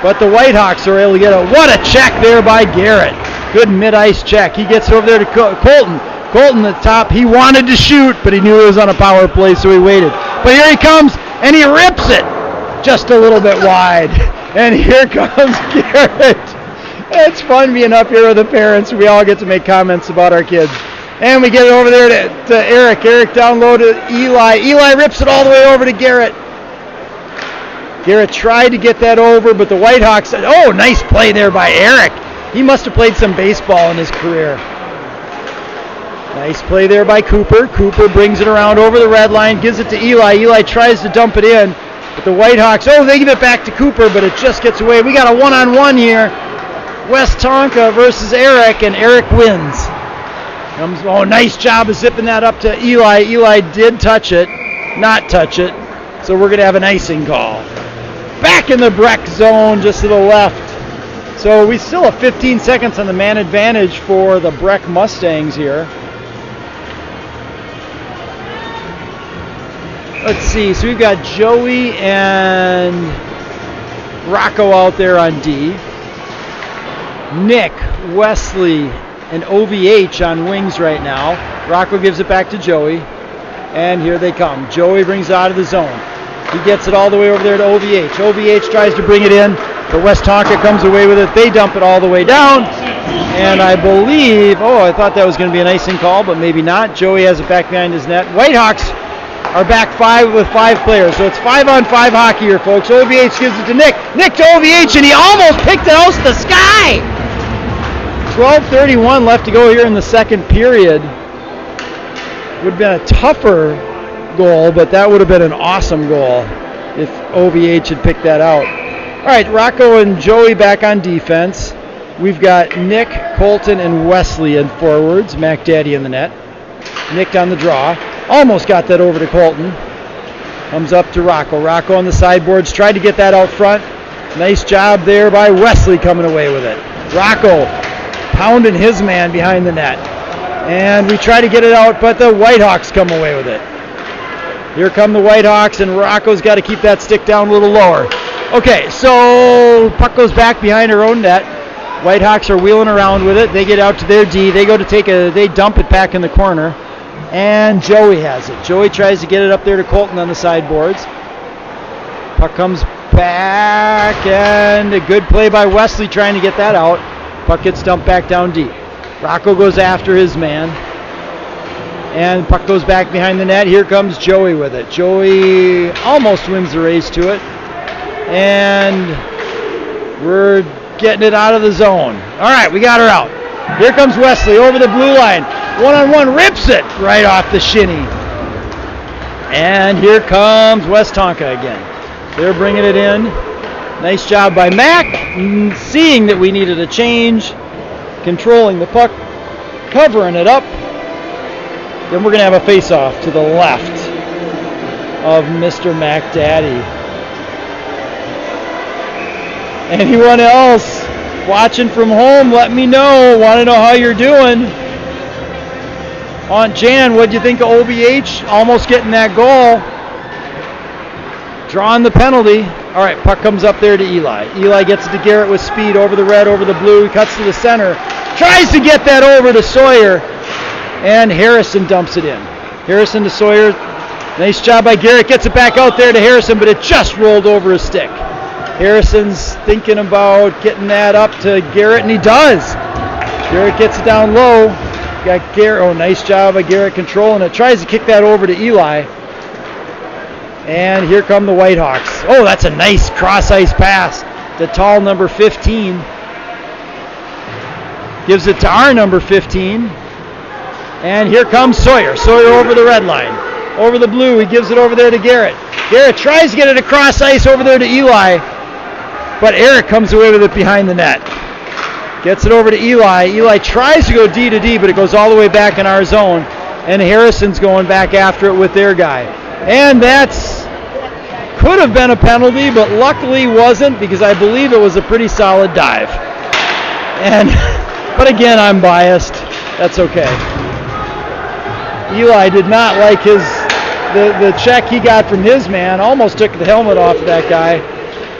but the Whitehawks are able to get it. What a check there by Garrett. Good mid-ice check. He gets it over there to Colton. Colton at the top. He wanted to shoot, but he knew it was on a power play, so he waited. But here he comes, and he rips it just a little bit wide. And here comes Garrett. It's fun being up here with the parents. We all get to make comments about our kids. And we get it over there to Eric. Eric down low to Eli. Eli rips it all the way over to Garrett. Garrett tried to get that over, but the Whitehawks said, oh, nice play there by Eric. He must have played some baseball in his career. Nice play there by Cooper. Cooper brings it around over the red line, gives it to Eli. Eli tries to dump it in, but the Whitehawks, they give it back to Cooper, but it just gets away. We got a one-on-one here. West Tonka versus Eric, and Eric wins. Nice job of zipping that up to Eli. Eli did not touch it, so we're going to have an icing call. Back in the Breck zone, just to the left. So we still have 15 seconds on the man advantage for the Breck Mustangs here. Let's see, so we've got Joey and Rocco out there on D. Nick, Wesley, and OVH on wings right now. Rocco gives it back to Joey, and here they come. Joey brings it out of the zone. He gets it all the way over there to OVH. OVH tries to bring it in, but West Tonka comes away with it. They dump it all the way down, and I believe, I thought that was going to be an icing call, but maybe not. Joey has it back behind his net. Whitehawks are back 5 with 5 players, so it's 5-on-5 hockey here, folks. OVH gives it to Nick. Nick to OVH, and he almost picked it out of the sky. 12:31 left to go here in the second period. Would have been a tougher goal, but that would have been an awesome goal if OVH had picked that out. All right, Rocco and Joey back on defense. We've got Nick, Colton, and Wesley in forwards. Mac Daddy in the net. Nick on the draw. Almost got that over to Colton. Comes up to Rocco. Rocco on the sideboards. Tried to get that out front. Nice job there by Wesley coming away with it. Rocco pounding his man behind the net. And we try to get it out, but the Whitehawks come away with it. Here come the Whitehawks, and Rocco's got to keep that stick down a little lower. Okay, so puck goes back behind her own net. Whitehawks are wheeling around with it. They get out to their D. They go to they dump it back in the corner. And Joey has it. Joey tries to get it up there to Colton on the sideboards. Puck comes back, and a good play by Wesley trying to get that out. Puck gets dumped back down deep. Rocco goes after his man. And puck goes back behind the net. Here comes Joey with it. Joey almost wins the race to it. And we're getting it out of the zone. All right, we got her out. Here comes Wesley over the blue line. One-on-one, rips it right off the shinny. And here comes West Tonka again. They're bringing it in. Nice job by Mac, seeing that we needed a change, controlling the puck, covering it up. Then we're going to have a face-off to the left of Mr. Mac Daddy. Anyone else watching from home, let me know. Want to know how you're doing. Aunt Jan, what'd you think of OVH almost getting that goal? Drawing the penalty. All right, puck comes up there to Eli. Eli gets it to Garrett with speed over the red, over the blue. He cuts to the center. Tries to get that over to Sawyer. And Harrison dumps it in. Harrison to Sawyer. Nice job by Garrett. Gets it back out there to Harrison, but it just rolled over his stick. Harrison's thinking about getting that up to Garrett, and he does. Garrett gets it down low. Got Garrett. Oh, nice job by Garrett controlling it. Tries to kick that over to Eli. And here come the Whitehawks. Oh, that's a nice cross-ice pass to tall number 15. Gives it to our number 15. And here comes Sawyer. Sawyer over the red line. Over the blue. He gives it over there to Garrett. Garrett tries to get it across ice over there to Eli. But Eric comes away with it behind the net. Gets it over to Eli. Eli tries to go D to D, but it goes all the way back in our zone. And Harrison's going back after it with their guy. And that's could have been a penalty, but luckily wasn't, because I believe it was a pretty solid dive. But again, I'm biased. That's okay. Eli did not like the check he got from his man. Almost took the helmet off of that guy.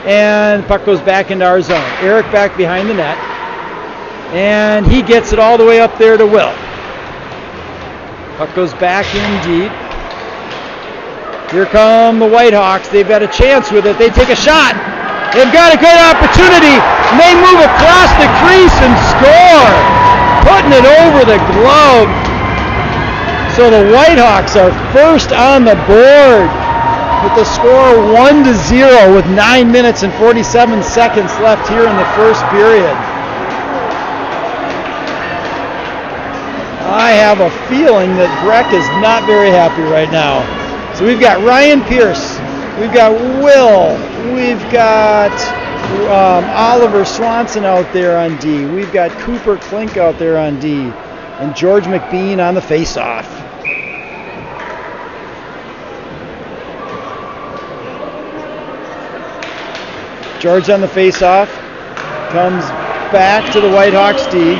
And puck goes back into our zone. Eric back behind the net. And he gets it all the way up there to Will. Puck goes back in deep. Here come the Whitehawks. They've got a chance with it. They take a shot. They've got a good opportunity. And they move across the crease and score. Putting it over the glove. So the Whitehawks are first on the board with the score 1-0 with 9 minutes and 47 seconds left here in the first period. I have a feeling that Breck is not very happy right now. So we've got Ryan Pierce, we've got Will, we've got Oliver Swanson out there on D, we've got Cooper Klink out there on D, and George McBean on the face-off. George on the face-off, comes back to the Whitehawks D,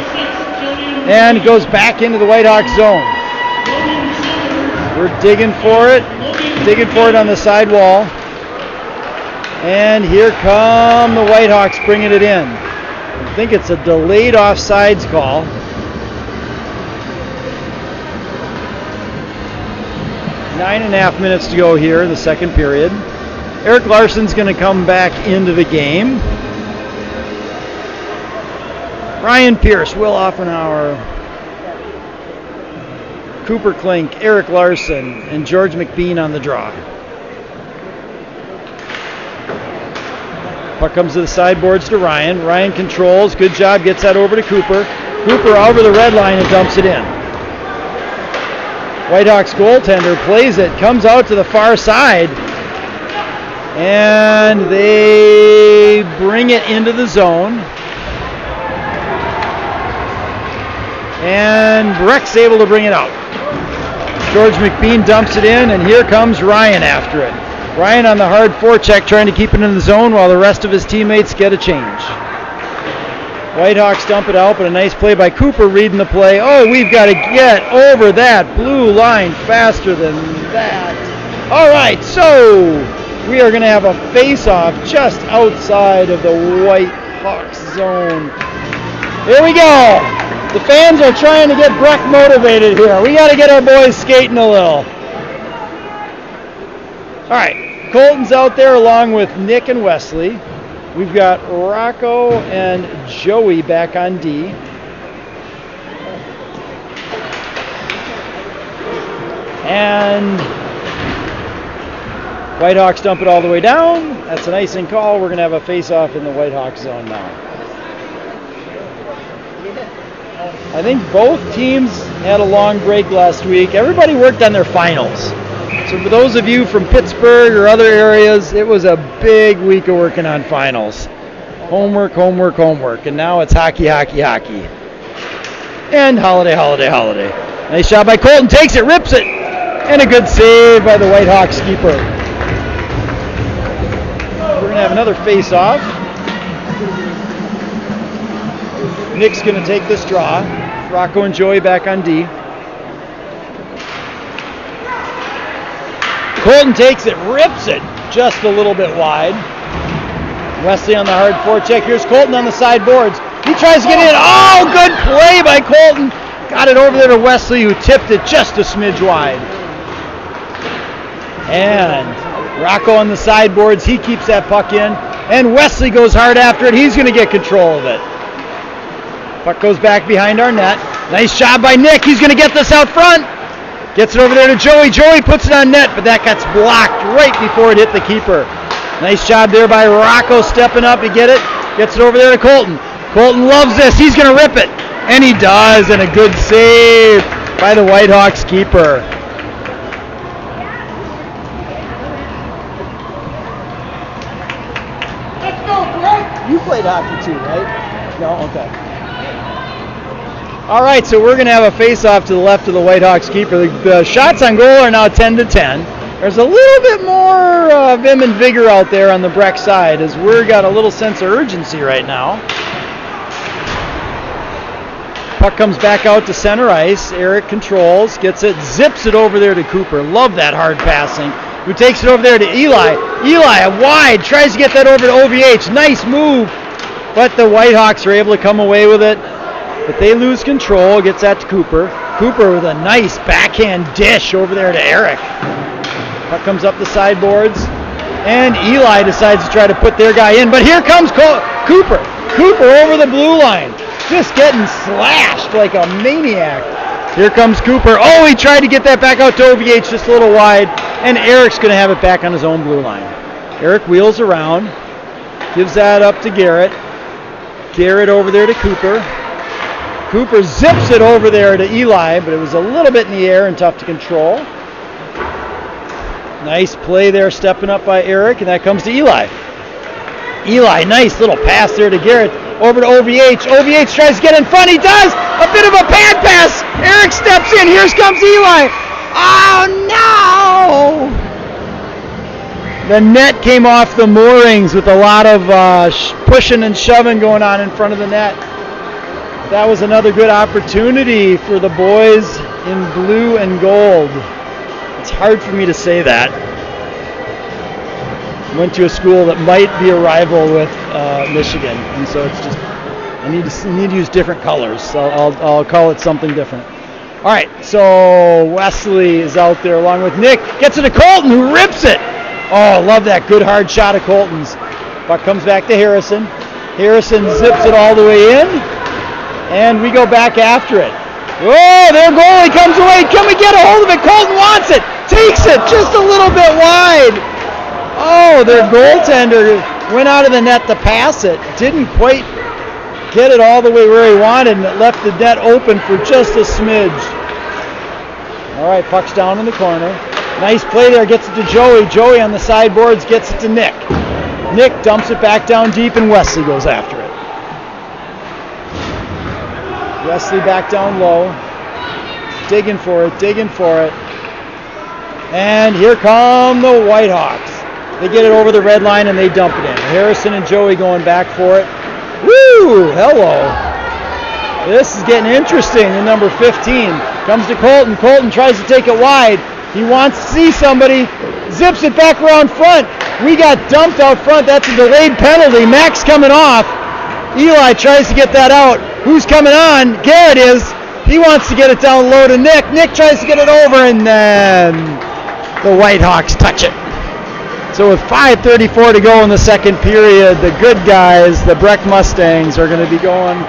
and goes back into the Whitehawks zone. We're digging for it on the side wall. And here come the Whitehawks bringing it in. I think it's a delayed offsides call. Nine and a half minutes to go here in the second period. Eric Larson's going to come back into the game. Ryan Pierce, Will Offenauer, Cooper Klink, Eric Larson, and George McBean on the draw. Puck comes to the sideboards to Ryan. Ryan controls. Good job. Gets that over to Cooper. Cooper over the red line and dumps it in. Whitehawks goaltender plays it. Comes out to the far side. And they bring it into the zone. And Breck's able to bring it out. George McBean dumps it in, and here comes Ryan after it. Ryan on the hard forecheck trying to keep it in the zone while the rest of his teammates get a change. Whitehawks dump it out, but a nice play by Cooper reading the play. Oh, we've got to get over that blue line faster than that. All right, so we are going to have a face-off just outside of the Whitehawks zone. Here we go. The fans are trying to get Breck motivated here. We got to get our boys skating a little. All right, Colton's out there along with Nick and Wesley. We've got Rocco and Joey back on D. And Whitehawks dump it all the way down. That's an icing call. We're going to have a face-off in the Whitehawks zone now. I think both teams had a long break last week. Everybody worked on their finals. So for those of you from Pittsburgh or other areas, it was a big week of working on finals. Homework, homework, homework. And now it's hockey, hockey, hockey. And holiday, holiday, holiday. Nice shot by Colton. Takes it, rips it. And a good save by the Whitehawks keeper. We're going to have another face-off. Nick's going to take this draw. Rocco and Joey back on D. Colton takes it, rips it just a little bit wide. Wesley on the hard forecheck. Here's Colton on the sideboards. He tries to get in. Oh, good play by Colton. Got it over there to Wesley, who tipped it just a smidge wide. And Rocco on the sideboards, he keeps that puck in. And Wesley goes hard after it. He's going to get control of it. Puck goes back behind our net. Nice job by Nick. He's going to get this out front. Gets it over there to Joey. Joey puts it on net, but that gets blocked right before it hit the keeper. Nice job there by Rocco stepping up to get it. Gets it over there to Colton. Colton loves this. He's going to rip it. And he does, and a good save by the Whitehawks keeper. Let's go, Breck! You played hockey too, right? No? Okay. All right, so we're going to have a face-off to the left of the Whitehawks keeper. The shots on goal are now 10-10. There's a little bit more vim and vigor out there on the Breck side as we've got a little sense of urgency right now. Puck comes back out to center ice. Eric controls, gets it, zips it over there to Cooper. Love that hard passing. Who takes it over there to Eli. Eli, wide, tries to get that over to OVH. Nice move, but the Whitehawks are able to come away with it. But they lose control, gets that to Cooper. Cooper with a nice backhand dish over there to Eric. Puck comes up the sideboards, and Eli decides to try to put their guy in. But here comes Cooper. Cooper over the blue line, just getting slashed like a maniac. Here comes Cooper. Oh, he tried to get that back out to OVH just a little wide, and Eric's going to have it back on his own blue line. Eric wheels around, gives that up to Garrett. Garrett over there to Cooper. Cooper zips it over there to Eli, but it was a little bit in the air and tough to control. Nice play there, stepping up by Eric, and that comes to Eli. Eli, nice little pass there to Garrett. Over to OVH. OVH tries to get in front. He does! A bit of a pad pass. Eric steps in. Here comes Eli. Oh, no! The net came off the moorings with a lot of pushing and shoving going on in front of the net. That was another good opportunity for the boys in blue and gold. It's hard for me to say that. Went to a school that might be a rival with Michigan, and so it's just I need to use different colors. So I'll call it something different. All right, so Wesley is out there along with Nick. Gets it to Colton, who rips it. Oh, love that good hard shot of Colton's. Puck comes back to Harrison. Harrison zips it all the way in. And we go back after it. Oh, their goalie comes away. Can we get a hold of it? Colton wants it. Takes it just a little bit wide. Oh, their goaltender went out of the net to pass it. Didn't quite get it all the way where he wanted, and it left the net open for just a smidge. All right, puck's down in the corner. Nice play there. Gets it to Joey. Joey on the sideboards gets it to Nick. Nick dumps it back down deep, and Wesley goes after it. Wesley back down low, digging for it. And here come the Whitehawks. They get it over the red line and they dump it in. Harrison and Joey going back for it. Woo! Hello. This is getting interesting. The number 15 comes to Colton. Colton tries to take it wide. He wants to see somebody. Zips it back around front. We got dumped out front. That's a delayed penalty. Max coming off. Eli tries to get that out. Who's coming on? Garrett is. He wants to get it down low to Nick. Nick tries to get it over, and then the Whitehawks touch it. So with 5:34 to go in the second period, the good guys, the Breck Mustangs, are going to be going.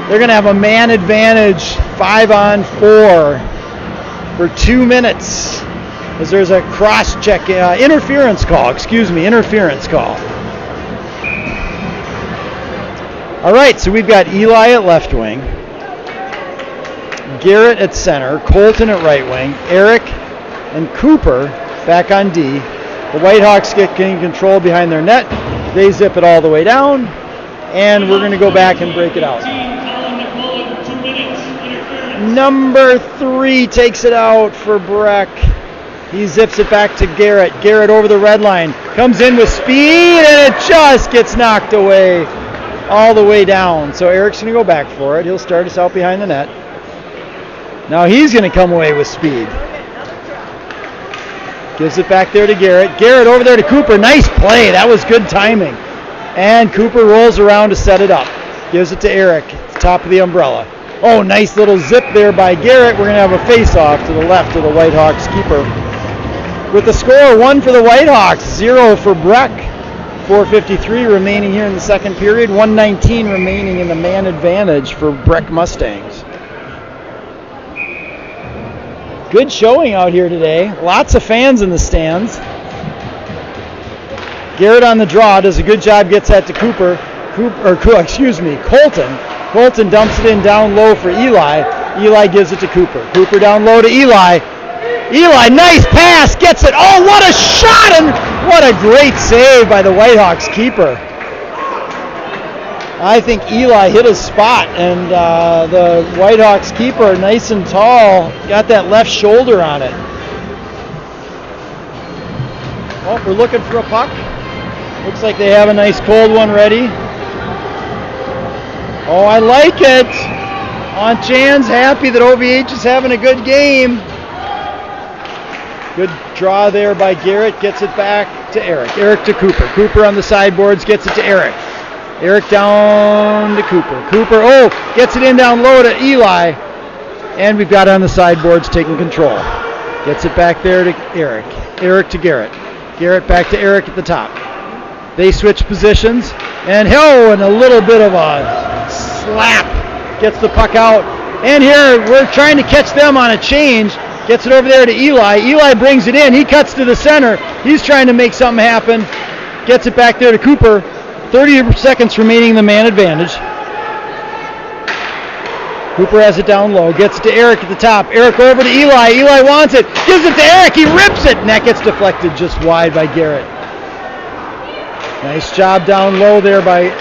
They're going to have a man advantage, 5-on-4 for 2 minutes, as there's a cross-check, interference call. All right, so we've got Eli at left wing, Garrett at center, Colton at right wing, Eric and Cooper back on D. The Whitehawks get control behind their net. They zip it all the way down, and we're going to go back and break it out. Number 3 takes it out for Breck. He zips it back to Garrett. Garrett over the red line. Comes in with speed, and it just gets knocked away all the way down. So Eric's going to go back for it. He'll start us out behind the net. Now he's going to come away with speed. Gives it back there to Garrett. Garrett over there to Cooper. Nice play. That was good timing. And Cooper rolls around to set it up. Gives it to Eric. Top of the umbrella. Oh, nice little zip there by Garrett. We're going to have a face-off to the left of the Whitehawks keeper. with the score 1 for the Whitehawks, 0 for Breck. 4:53 remaining here in the second period, 1:19 remaining in the man advantage for Breck Mustangs. Good showing out here today. Lots of fans in the stands. Garrett on the draw, does a good job, gets that to Colton. Colton dumps it in down low for Eli. Eli gives it to Cooper. Cooper down low to Eli. Eli, nice pass, gets it. Oh, what a shot, and what a great save by the Whitehawks keeper. I think Eli hit his spot, and the Whitehawks keeper, nice and tall, got that left shoulder on it. Well, we're looking for a puck. Looks like they have a nice cold one ready. Oh, I like it. Chan's happy that OVH is having a good game. Good draw there by Garrett, gets it back to Eric. Eric to Cooper. Cooper on the sideboards, gets it to Eric. Eric down to Cooper. Cooper, gets it in down low to Eli. And we've got it on the sideboards, taking control. Gets it back there to Eric. Eric to Garrett. Garrett back to Eric at the top. They switch positions. And a little bit of a slap. Gets the puck out. And here, we're trying to catch them on a change. Gets it over there to Eli. Eli brings it in. He cuts to the center. He's trying to make something happen. Gets it back there to Cooper. 30 seconds remaining in the man advantage. Cooper has it down low. Gets it to Eric at the top. Eric over to Eli. Eli wants it. Gives it to Eric. He rips it. And that gets deflected just wide by Garrett. Nice job down low there by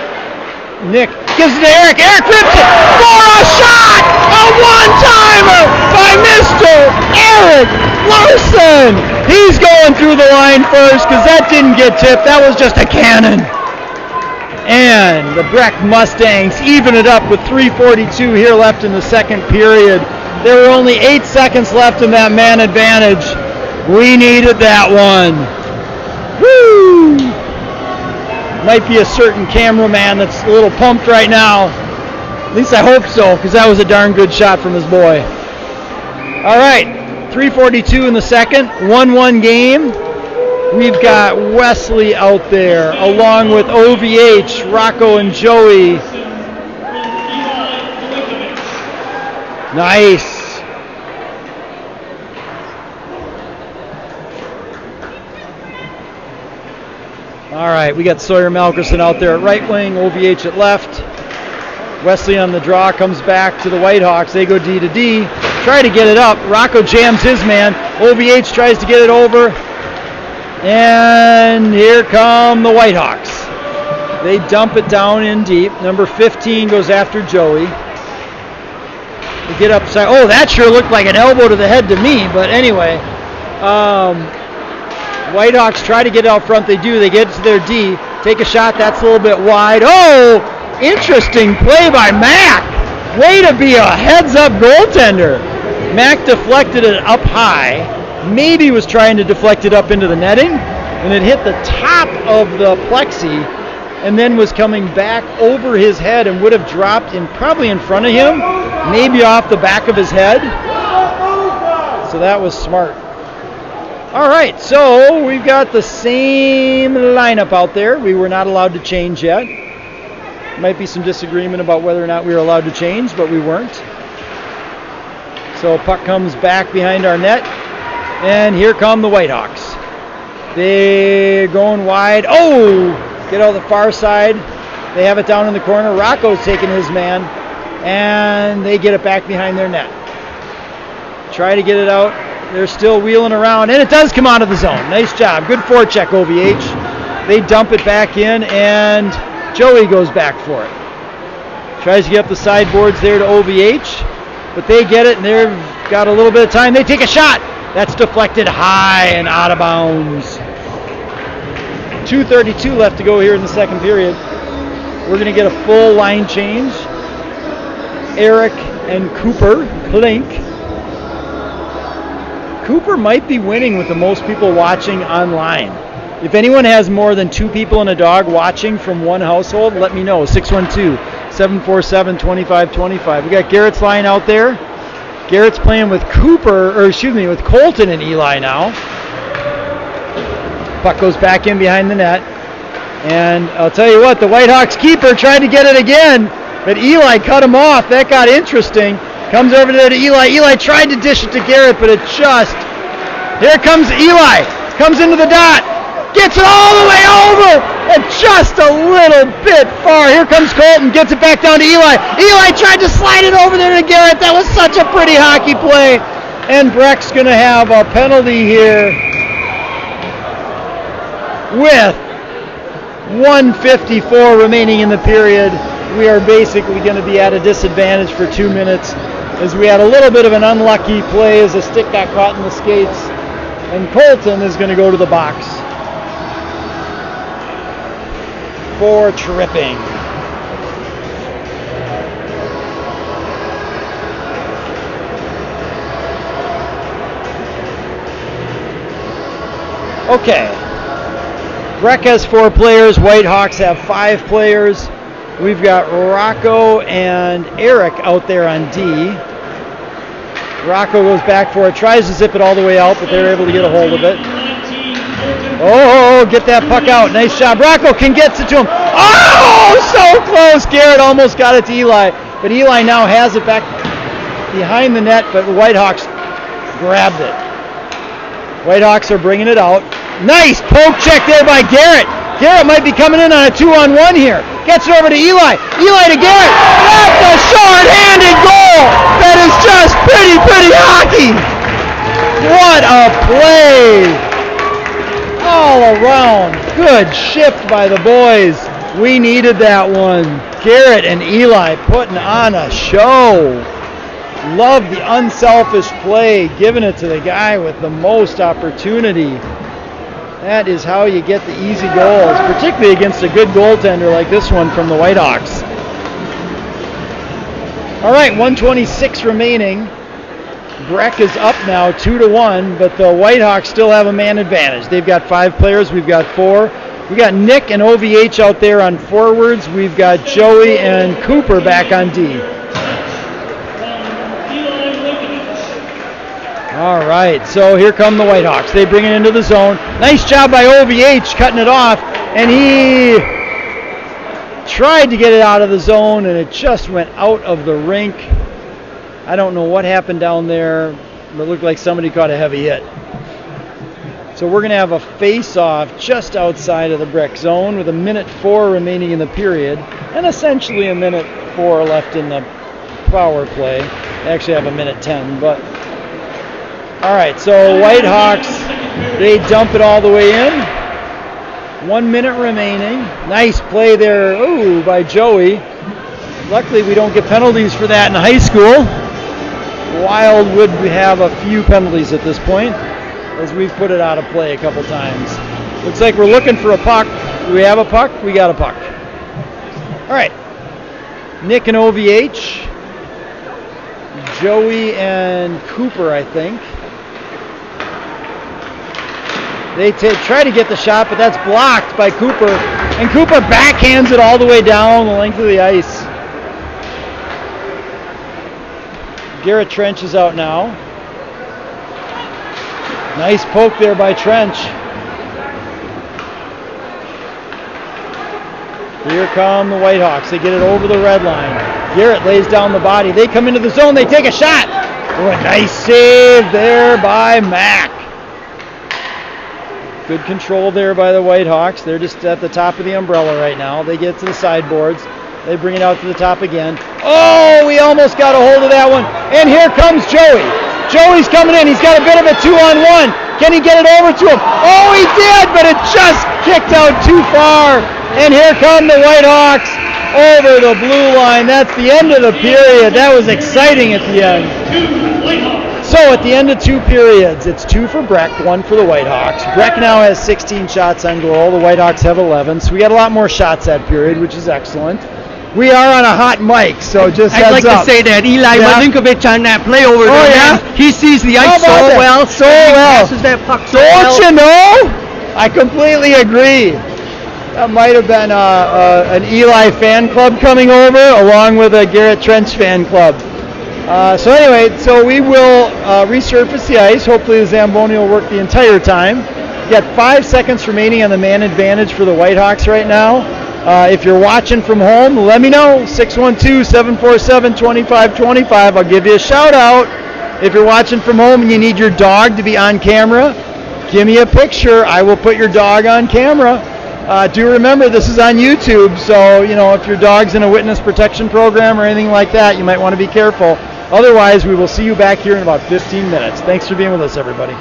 Nick. Gives it to Eric. Eric rips it for a shot! A one-timer by Mr. Eric Larson. He's going through the line first because that didn't get tipped. That was just a cannon. And the Breck Mustangs even it up with 3:42 here left in the second period. There were only 8 seconds left in that man advantage. We needed that one. Woo! Might be a certain cameraman that's a little pumped right now. At least I hope so, because that was a darn good shot from his boy. All right, 3:42 in the second, 1-1 game. We've got Wesley out there, along with OVH, Rocco and Joey. Nice. All right, we got Sawyer Malkerson out there at right wing, OVH at left. Wesley on the draw, comes back to the Whitehawks. They go D to D, try to get it up. Rocco jams his man. OVH tries to get it over. And here come the Whitehawks. They dump it down in deep. Number 15 goes after Joey. They get upside. Oh, that sure looked like an elbow to the head to me. But anyway, Whitehawks try to get it out front. They do. They get to their D. Take a shot. That's a little bit wide. Oh, interesting play by Mac. Way to be a heads-up goaltender. Mac deflected it up high. Maybe was trying to deflect it up into the netting, and it hit the top of the plexi, and then was coming back over his head and would have dropped in probably in front of him, maybe off the back of his head. So that was smart. All right, so we've got the same lineup out there. We were not allowed to change yet. Might be some disagreement about whether or not we were allowed to change, but we weren't. So puck comes back behind our net, and here come the Whitehawks. They're going wide. Oh, get out the far side. They have it down in the corner. Rocco's taking his man, and they get it back behind their net. Try to get it out. They're still wheeling around, and it does come out of the zone. Nice job. Good forecheck, OVH. They dump it back in, and Joey goes back for it. Tries to get up the sideboards there to OVH, but they get it, and they've got a little bit of time. They take a shot. That's deflected high and out of bounds. 2:32 left to go here in the second period. We're going to get a full line change. Eric and Cooper Klink. Cooper might be winning with the most people watching online. If anyone has more than 2 people and a dog watching from one household, let me know. 612-747-2525. We got Garrett's line out there. Garrett's playing with with Colton and Eli now. Puck goes back in behind the net. And I'll tell you what, the Whitehawks keeper tried to get it again, but Eli cut him off. That got interesting. Comes over there to Eli. Eli tried to dish it to Garrett, but it just... Here comes Eli. Comes into the dot. Gets it all the way over, and just a little bit far. Here comes Colton. Gets it back down to Eli. Eli tried to slide it over there to Garrett. That was such a pretty hockey play. And Breck's going to have a penalty here with 1:54 remaining in the period. We are basically going to be at a disadvantage for 2 minutes as we had a little bit of an unlucky play as a stick got caught in the skates, and Colton is going to go to the box for tripping. Okay. Breck has 4 players. Whitehawks have 5 players. We've got Rocco and Eric out there on D. Rocco goes back for it, tries to zip it all the way out, but they're able to get a hold of it. Oh, get that puck out. Nice job. Rocco can get it to him. Oh, so close. Garrett almost got it to Eli, but Eli now has it back behind the net, but the Whitehawks grabbed it. Whitehawks are bringing it out. Nice poke check there by Garrett. Garrett might be coming in on a 2-on-1 here. Gets it over to Eli. Eli to Garrett. That's a short-handed goal. That is just pretty hockey. What a play. All around. Good shift by the boys. We needed that one. Garrett and Eli putting on a show. Love the unselfish play, giving it to the guy with the most opportunity. That is how you get the easy goals, particularly against a good goaltender like this one from the Whitehawks. All right, 1:26 remaining. Breck is up now 2-1, but the Whitehawks still have a man advantage. They've got 5 players, we've got 4. We got Nick and OVH out there on forwards. We've got Joey and Cooper back on D. All right, so here come the Whitehawks. They bring it into the zone. Nice job by OVH cutting it off, and he tried to get it out of the zone, and it just went out of the rink. I don't know what happened down there, but it looked like somebody caught a heavy hit. So we're going to have a face-off just outside of the Breck zone with 1:04 remaining in the period, and essentially 1:04 left in the power play. They actually have 1:10, but... All right, so Whitehawks, they dump it all the way in. 1 minute remaining. Nice play there, ooh, by Joey. Luckily, we don't get penalties for that in high school. Wild would have a few penalties at this point, as we've put it out of play a couple times. Looks like we're looking for a puck. Do we have a puck? We got a puck. All right, Nick and OVH. Joey and Cooper, I think. They try to get the shot, but that's blocked by Cooper. And Cooper backhands it all the way down the length of the ice. Garrett Trench is out now. Nice poke there by Trench. Here come the Whitehawks. They get it over the red line. Garrett lays down the body. They come into the zone. They take a shot. Oh, a nice save there by Mack. Good control there by the Whitehawks. They're just at the top of the umbrella right now. They get to the sideboards. They bring it out to the top again. Oh, we almost got a hold of that one. And here comes Joey. Joey's coming in. He's got a bit of a 2-on-1. Can he get it over to him? Oh, he did, but it just kicked out too far. And here come the Whitehawks over the blue line. That's the end of the period. That was exciting at the end. So at the end of 2 periods, it's 2 for Breck, 1 for the Whitehawks. Breck now has 16 shots on goal. The Whitehawks have 11. So we got a lot more shots that period, which is excellent. We are on a hot mic, so just heads up. I'd like to say that Eli Malinkovic on that play over there, yeah? man, he sees the ice so well. So well. Passes that puck so Don't well. you know? I completely agree. That might have been an Eli fan club coming over, along with a Garrett Trench fan club. So anyway, so we will resurface the ice. Hopefully the Zamboni will work the entire time. You got 5 seconds remaining on the man advantage for the Whitehawks right now. If you're watching from home, let me know. 612-747-2525. I'll give you a shout out. If you're watching from home and you need your dog to be on camera, give me a picture. I will put your dog on camera. Do remember this is on YouTube, so if your dog's in a witness protection program or anything like that, you might want to be careful. Otherwise, we will see you back here in about 15 minutes. Thanks for being with us, everybody.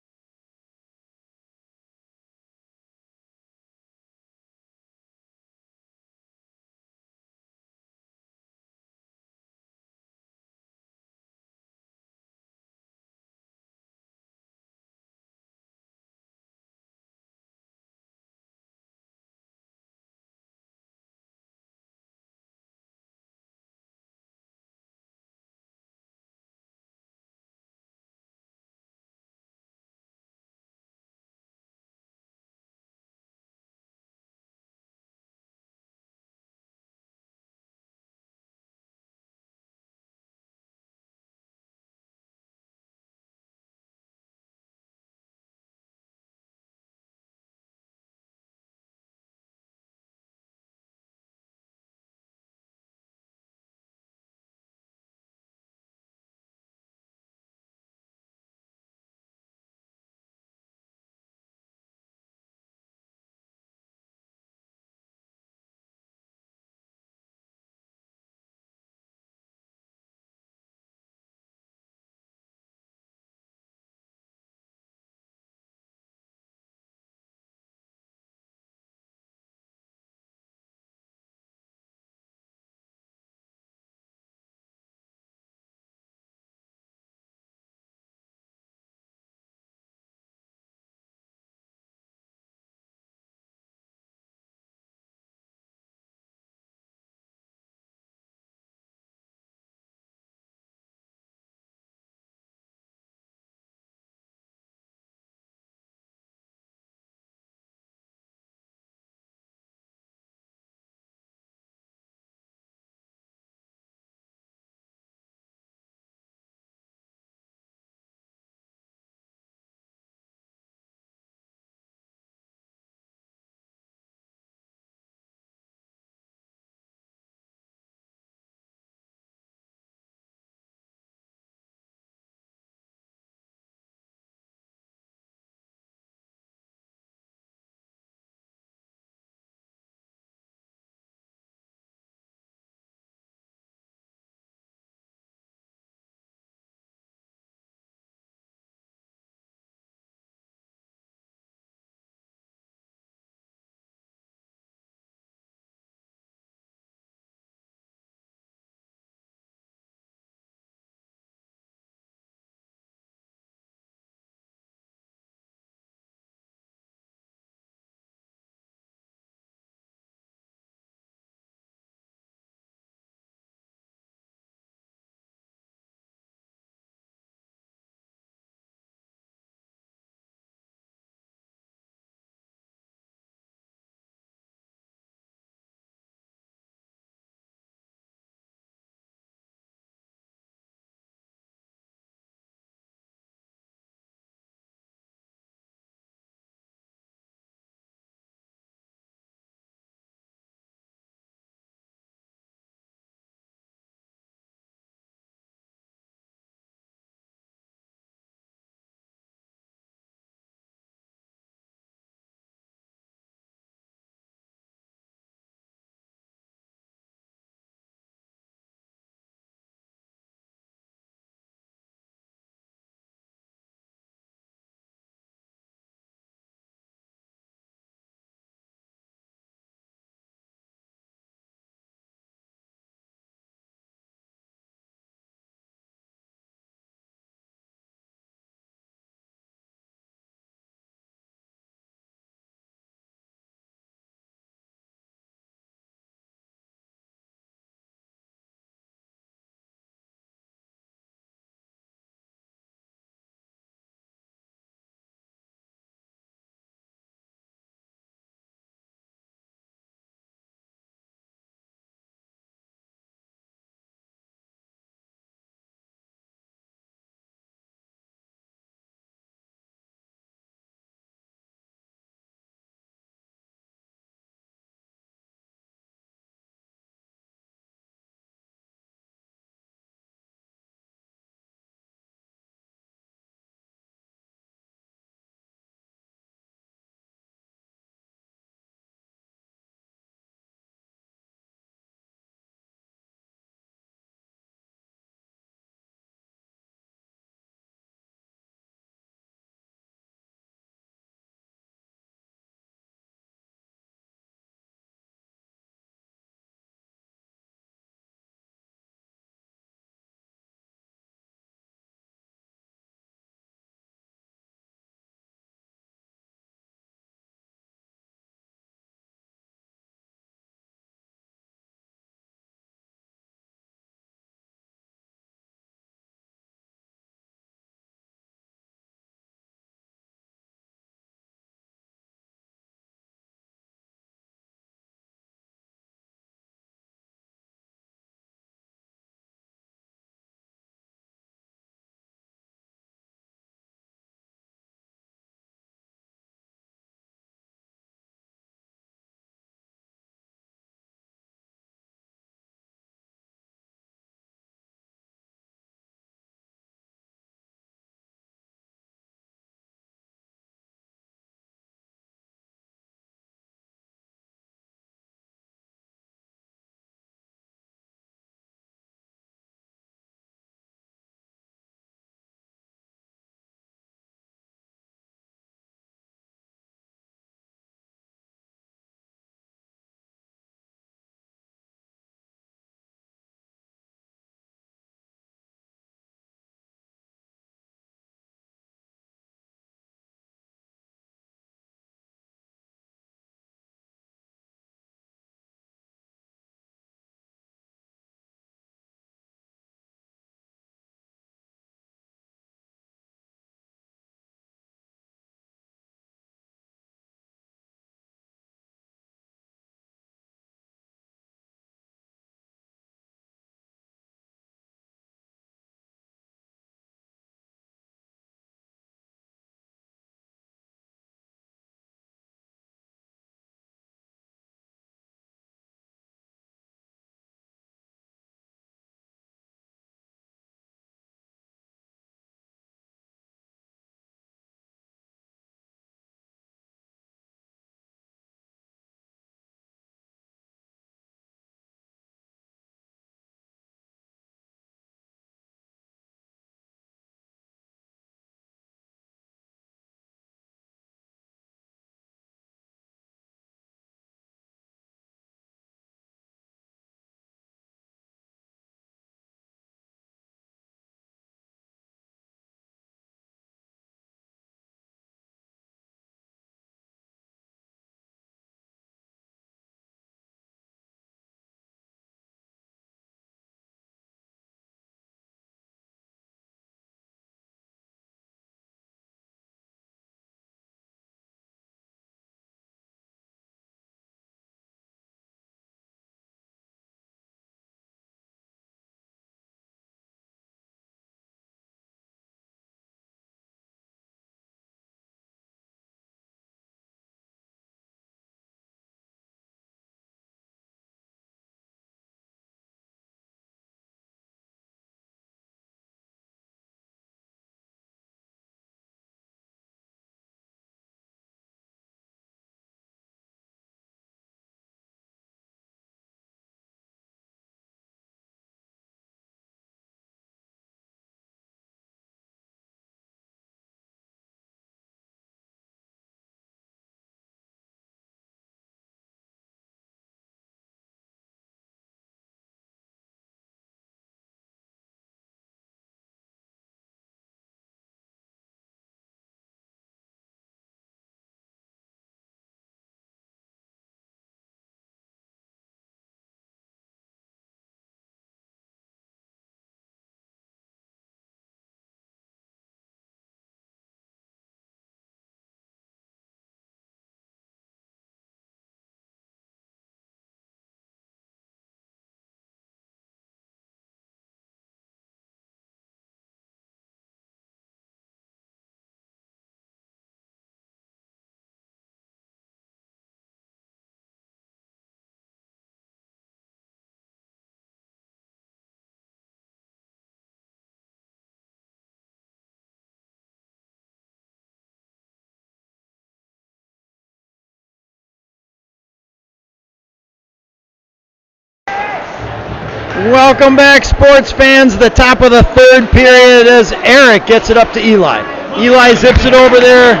Welcome back, sports fans. The top of the third period as Eric gets it up to Eli. Eli zips it over there.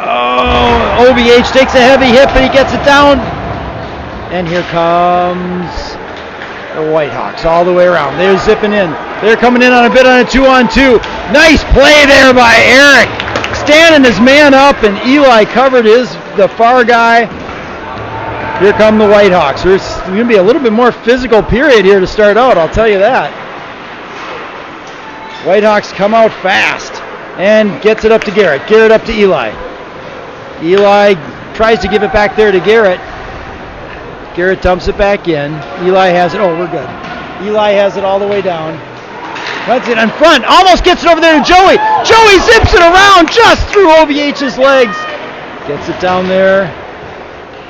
Oh, OVH takes a heavy hit, but he gets it down. And here comes the Whitehawks all the way around. They're zipping in. They're coming in on a 2-on-2. Nice play there by Eric. Standing his man up, and Eli covered the far guy. Here come the Whitehawks. There's going to be a little bit more physical period here to start out, I'll tell you that. Whitehawks come out fast and gets it up to Garrett. Garrett up to Eli. Eli tries to give it back there to Garrett. Garrett dumps it back in. Eli has it. Oh, we're good. Eli has it all the way down. Cuts it in front. Almost gets it over there to Joey. Joey zips it around just through OVH's legs. Gets it down there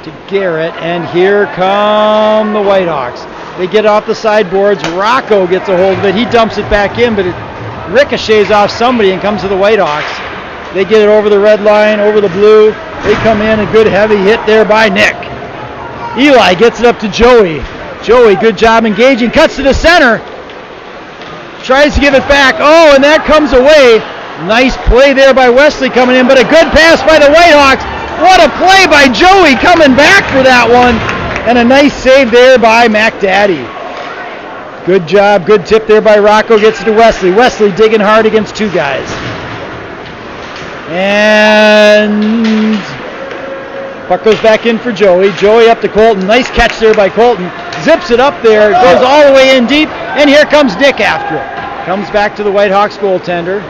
to Garrett. And here come the Whitehawks. They get off the sideboards. Rocco gets a hold of it. He dumps it back in, but it ricochets off somebody and comes to the Whitehawks. They get it over the red line, over the blue. They come in, a good heavy hit there by Nick. Eli gets it up to Joey. Joey, good job engaging. Cuts to the center. Tries to give it back. Oh, and that comes away. Nice play there by Wesley coming in, but a good pass by the Whitehawks. What a play by Joey coming back for that one. And a nice save there by McDaddy. Good job, good tip there by Rocco. Gets it to Wesley. Wesley digging hard against two guys. And puck goes back in for Joey. Joey up to Colton. Nice catch there by Colton. Zips it up there. Goes all the way in deep. And here comes Nick after it. Comes back to the Whitehawks goaltender.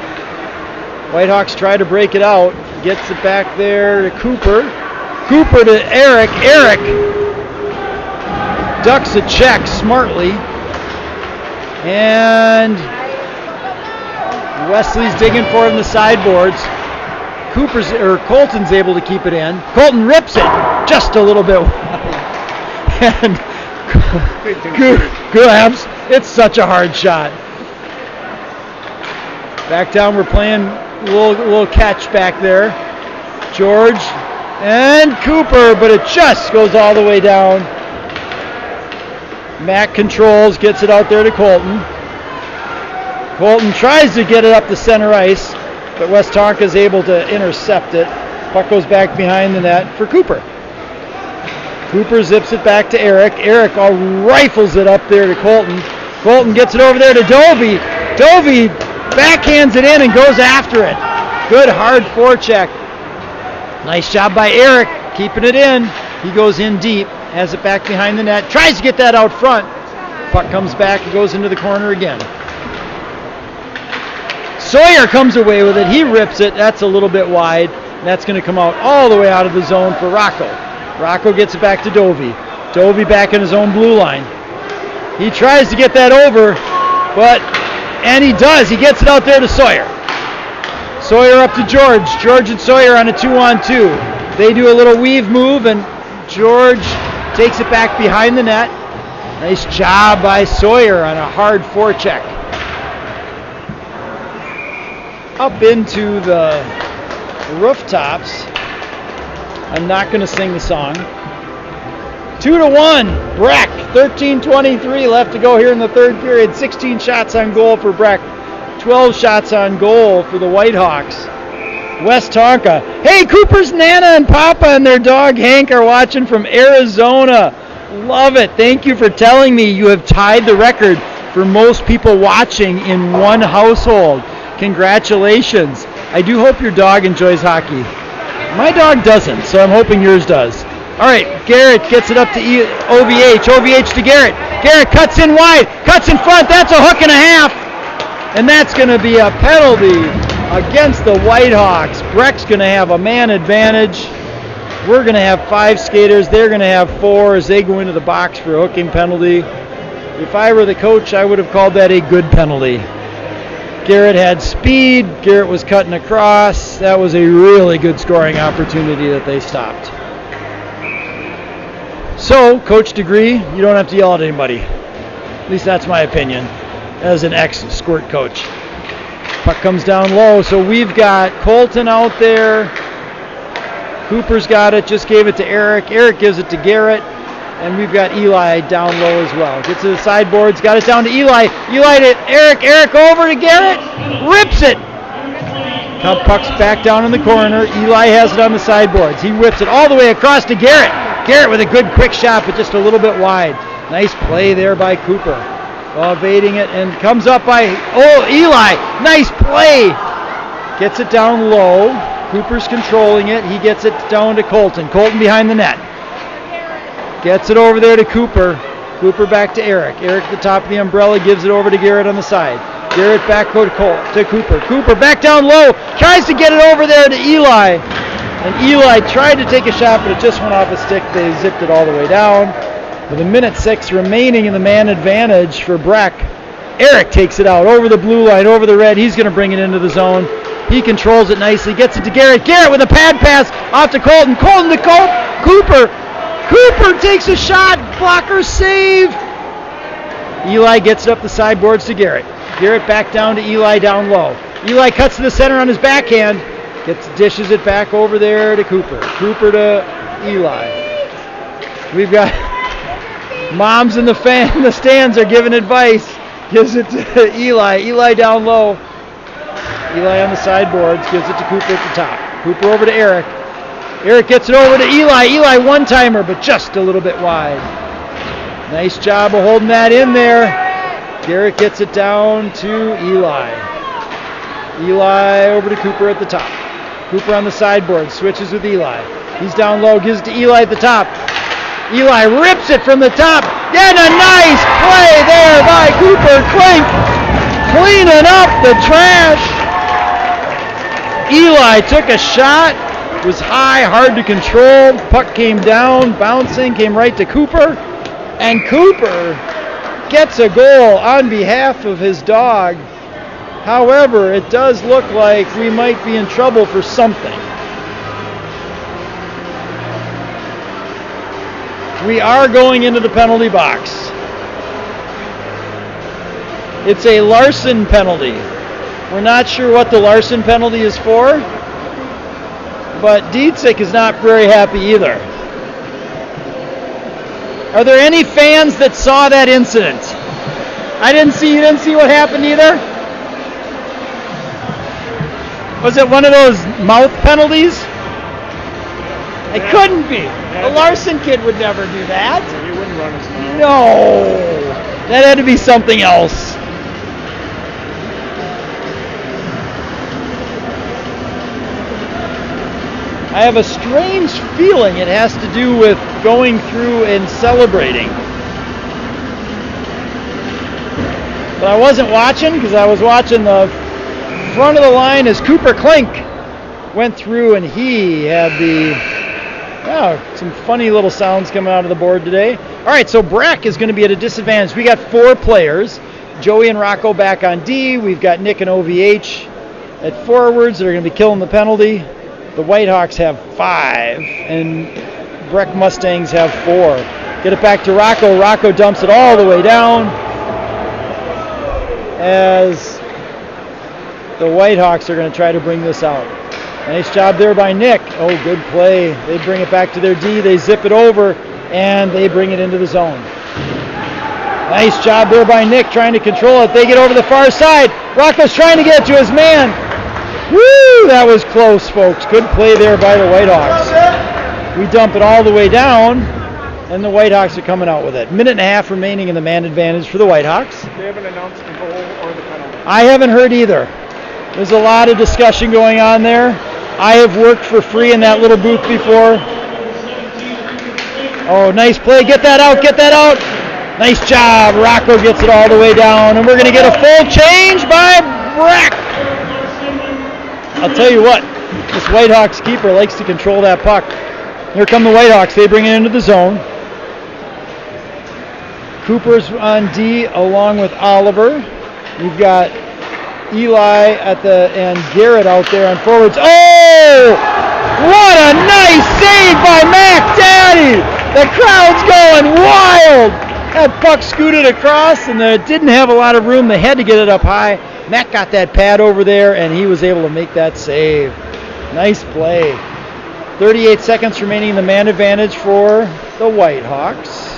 Whitehawks try to break it out. Gets it back there to Cooper. Cooper to Eric. Eric ducks a check smartly. And Wesley's digging for it in the sideboards. Colton's able to keep it in. Colton rips it just a little bit wide. And grabs. It's such a hard shot. Back down, we're playing a little catch back there. George and Cooper, but it just goes all the way down. Matt controls, gets it out there to Colton. Colton tries to get it up the center ice, but West Tonka is able to intercept it. Puck goes back behind the net for Cooper. Cooper zips it back to Eric. Eric rifles it up there to Colton. Colton gets it over there to Dovey. Dovey backhands it in and goes after it. Good hard forecheck. Nice job by Eric keeping it in. He goes in deep, has it back behind the net, tries to get that out front. Puck comes back and goes into the corner again. Sawyer comes away with it. He rips it. That's a little bit wide. That's going to come out all the way out of the zone for Rocco. Rocco gets it back to Dovey. Dovey back in his own blue line. He tries to get that over, and he does. He gets it out there to Sawyer. Sawyer up to George. George and Sawyer on a 2-on-2. They do a little weave move, and George takes it back behind the net. Nice job by Sawyer on a hard forecheck. Up into the rooftops. I'm not going to sing the song. 2-1, Breck. 13:23 left to go here in the third period. 16 shots on goal for Breck. 12 shots on goal for the Whitehawks. West Tonka. Hey, Cooper's Nana and Papa and their dog Hank are watching from Arizona. Love it. Thank you for telling me you have tied the record for most people watching in one household. Congratulations. I do hope your dog enjoys hockey. My dog doesn't, so I'm hoping yours does. All right, Garrett gets it up to OVH. OVH to Garrett. Garrett cuts in wide, cuts in front. That's a hook and a half. And that's going to be a penalty against the Whitehawks. Breck's going to have a man advantage. We're going to have 5 skaters. They're going to have 4 as they go into the box for a hooking penalty. If I were the coach, I would have called that a good penalty. Garrett had speed. Garrett was cutting across. That was a really good scoring opportunity that they stopped. So, Coach Degree, you don't have to yell at anybody. At least that's my opinion as an ex-squirt coach. Puck comes down low, so we've got Colton out there. Cooper's got it, just gave it to Eric. Eric gives it to Garrett. And we've got Eli down low as well. Gets to the sideboards, got it down to Eli. Eli to Eric. Eric over to Garrett. Rips it. Puck's back down in the corner. Eli has it on the sideboards. He whips it all the way across to Garrett. Garrett with a good quick shot, but just a little bit wide. Nice play there by Cooper. Evading it and comes up by, Eli. Nice play. Gets it down low. Cooper's controlling it. He gets it down to Colton. Colton behind the net. Gets it over there to Cooper. Cooper back to Eric. Eric at the top of the umbrella gives it over to Garrett on the side. Garrett back to Cooper. Cooper back down low. Tries to get it over there to Eli. And Eli tried to take a shot, but it just went off his stick. They zipped it all the way down. With 1:06 remaining in the man advantage for Breck. Eric takes it out over the blue line, over the red. He's going to bring it into the zone. He controls it nicely. Gets it to Garrett. Garrett with a pad pass off to Colton. Colton to Cooper. Cooper takes a shot. Blocker save. Eli gets it up the sideboards to Garrett. Garrett back down to Eli down low. Eli cuts to the center on his backhand. Dishes it back over there to Cooper. Cooper to Eli. We've got moms in the stands are giving advice. Gives it to Eli. Eli down low. Eli on the sideboards. Gives it to Cooper at the top. Cooper over to Eric. Eric gets it over to Eli. Eli one-timer, but just a little bit wide. Nice job of holding that in there. Garrett gets it down to Eli. Eli over to Cooper at the top. Cooper on the sideboard. Switches with Eli. He's down low. Gives it to Eli at the top. Eli rips it from the top. And a nice play there by Cooper. Klink cleaning up the trash. Eli took a shot. Was high, hard to control. Puck came down, bouncing, came right to Cooper. And Cooper gets a goal on behalf of his dog. However, it does look like we might be in trouble for something. We are going into the penalty box. It's a Larson penalty. We're not sure what the Larson penalty is for, but Dietzich is not very happy either. Are there any fans that saw that incident? You didn't see what happened either? Was it one of those mouth penalties? It couldn't be. The Larson kid would never do that. He wouldn't run his mouth. No. That had to be something else. I have a strange feeling it has to do with going through and celebrating. But I wasn't watching because I was watching the front of the line as Cooper Klink went through and he had some funny little sounds coming out of the board today. All right, so Breck is going to be at a disadvantage. We got 4 players. Joey and Rocco back on D. We've got Nick and OVH at forwards that are going to be killing the penalty. The Whitehawks have 5, and Breck Mustangs have 4. Get it back to Rocco. Rocco dumps it all the way down as the Whitehawks are going to try to bring this out. Nice job there by Nick. Oh, good play. They bring it back to their D. They zip it over, and they bring it into the zone. Nice job there by Nick trying to control it. They get over the far side. Rocco's trying to get it to his man. Woo! That was close, folks. Good play there by the Whitehawks. We dump it all the way down, and the Whitehawks are coming out with it. 1.5 remaining in the man advantage for the Whitehawks. They haven't announced the goal or the penalty. I haven't heard either. There's a lot of discussion going on there. I have worked for free in that little booth before. Oh, nice play. Get that out. Get that out. Nice job. Rocco gets it all the way down, and we're going to get a full change by Breck. I'll tell you what, this Whitehawks keeper likes to control that puck. Here come the Whitehawks. They bring it into the zone. Cooper's on D along with Oliver. We've got Eli and Garrett out there on forwards. Oh! What a nice save by Mac Daddy! The crowd's going wild! That puck scooted across, and it didn't have a lot of room. They had to get it up high. Mac got that pad over there, and he was able to make that save. Nice play. 38 seconds remaining in the man advantage for the Whitehawks.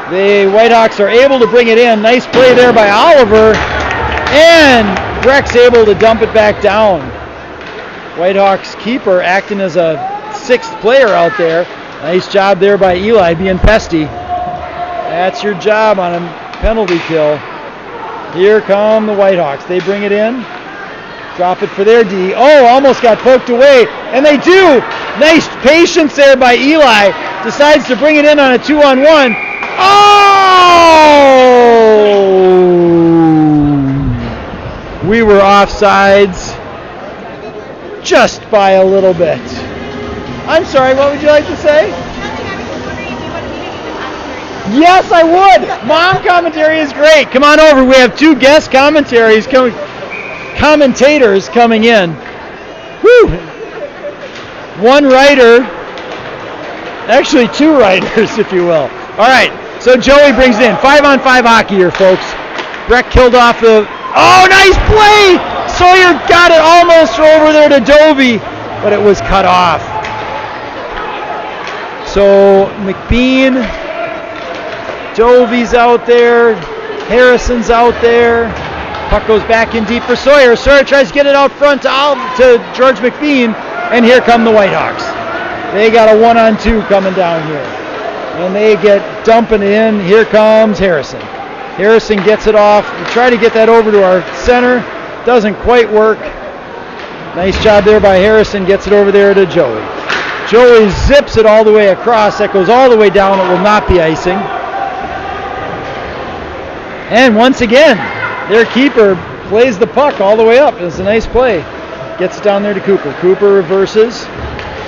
The Whitehawks are able to bring it in. Nice play there by Oliver. And Breck's able to dump it back down. Whitehawks keeper acting as a sixth player out there. Nice job there by Eli being pesty. That's your job on a penalty kill. Here come the Whitehawks. They bring it in. Drop it for their D. Oh, almost got poked away. And they do. Nice patience there by Eli. Decides to bring it in on a 2-on-1. Oh! We were offsides just by a little bit. I'm sorry, what would you like to say? Yes, I would. Mom commentary is great. Come on over. We have 2 guest commentators coming in. Whew. 1 writer. Actually, 2 writers, if you will. All right. So Joey brings in 5-on-5 hockey here, folks. Breck killed off the... Oh, nice play! Sawyer got it almost over there to Dovey, but it was cut off. So McBean, Dovey's out there, Harrison's out there. Puck goes back in deep for Sawyer. Sawyer tries to get it out front to George McBean, and here come the Whitehawks. They got a 1-on-2 coming down here. And they get dumping it in. Here comes Harrison. Harrison gets it off. We try to get that over to our center. Doesn't quite work. Nice job there by Harrison. Gets it over there to Joey. Joey zips it all the way across. That goes all the way down. It will not be icing. And once again, their keeper plays the puck all the way up. It's a nice play. Gets it down there to Cooper. Cooper reverses.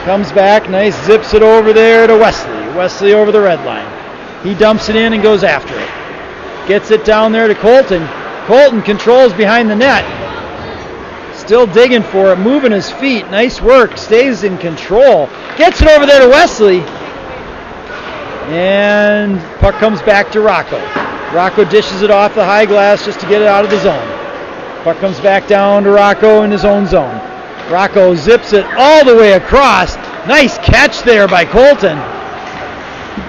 Comes back. Nice. Zips it over there to Wesley. Wesley over the red line. He dumps it in and goes after it. Gets it down there to Colton. Colton controls behind the net. Still digging for it. Moving his feet. Nice work. Stays in control. Gets it over there to Wesley. And puck comes back to Rocco. Rocco dishes it off the high glass just to get it out of the zone. Puck comes back down to Rocco in his own zone. Rocco zips it all the way across. Nice catch there by Colton.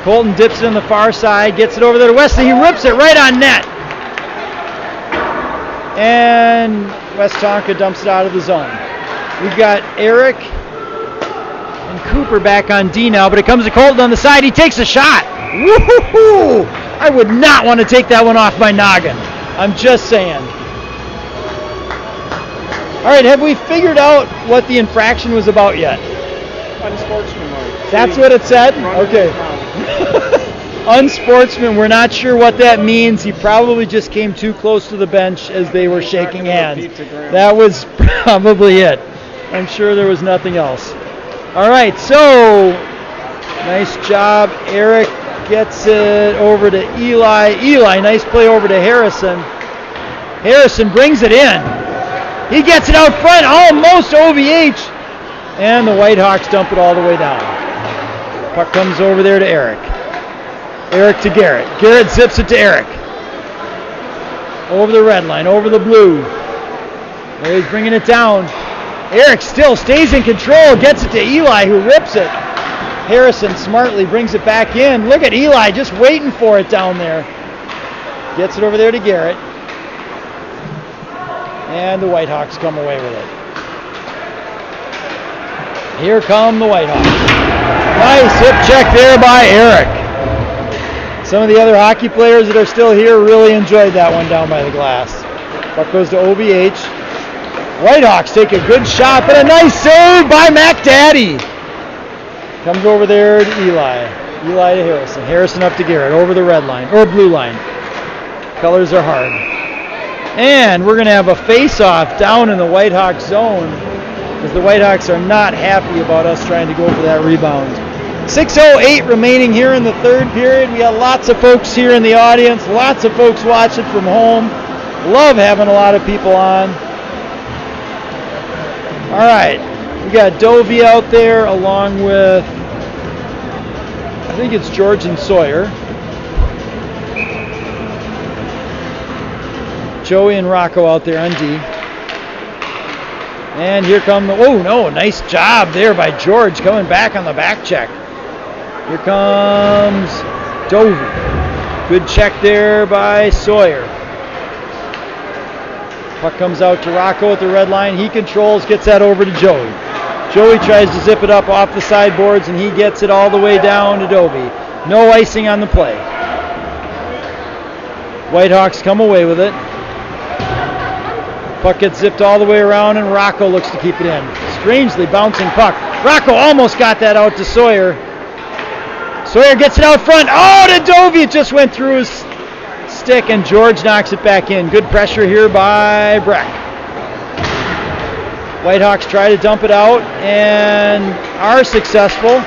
Colton dips it on the far side, gets it over there to Wesley. He rips it right on net. And West Tonka dumps it out of the zone. We've got Eric and Cooper back on D now, but it comes to Colton on the side. He takes a shot. Woo-hoo-hoo! I would not want to take that one off my noggin. I'm just saying. All right, have we figured out what the infraction was about yet? Unsportsmanlike. That's what it said? Okay. Unsportsman, we're not sure what that means. He probably just came too close to the bench as they were shaking hands. That was probably it. I'm sure there was nothing else. All right, so nice job. Eric gets it over to Eli. Eli, nice play over to Harrison. Harrison brings it in. He gets it out front, almost OVH. And the Whitehawks dump it all the way down. Puck comes over there to Eric. Eric to Garrett. Garrett zips it to Eric. Over the red line, over the blue. There he's bringing it down. Eric still stays in control, gets it to Eli, who rips it. Harrison smartly brings it back in. Look at Eli just waiting for it down there. Gets it over there to Garrett. And the Whitehawks come away with it. Here come the Whitehawks. Nice hip check there by Eric. Some of the other hockey players that are still here really enjoyed that one down by the glass. Puck goes to OVH. Whitehawks take a good shot, but a nice save by McDaddy. Comes over there to Eli. Eli to Harrison. Harrison up to Garrett over the red line, or blue line. Colors are hard. And we're going to have a face-off down in the Whitehawks zone, because the Whitehawks are not happy about us trying to go for that rebound. 6:08 remaining here in the third period. We got lots of folks here in the audience, lots of folks watching from home. Love having a lot of people on. All right, we got Dovey out there along with, I think it's George and Sawyer. Joey and Rocco out there on D. And here come the, oh no, nice job there by George coming back on the back check. Here comes Dovey. Good check there by Sawyer. Puck comes out to Rocco at the red line. He controls, gets that over to Joey. Joey tries to zip it up off the sideboards, and he gets it all the way down to Dovey. No icing on the play. Whitehawks come away with it. Puck gets zipped all the way around, and Rocco looks to keep it in. Strangely bouncing puck. Rocco almost got that out to Sawyer. Sawyer gets it out front. Oh, to Dovey. It just went through his stick, and George knocks it back in. Good pressure here by Breck. Whitehawks try to dump it out and are successful.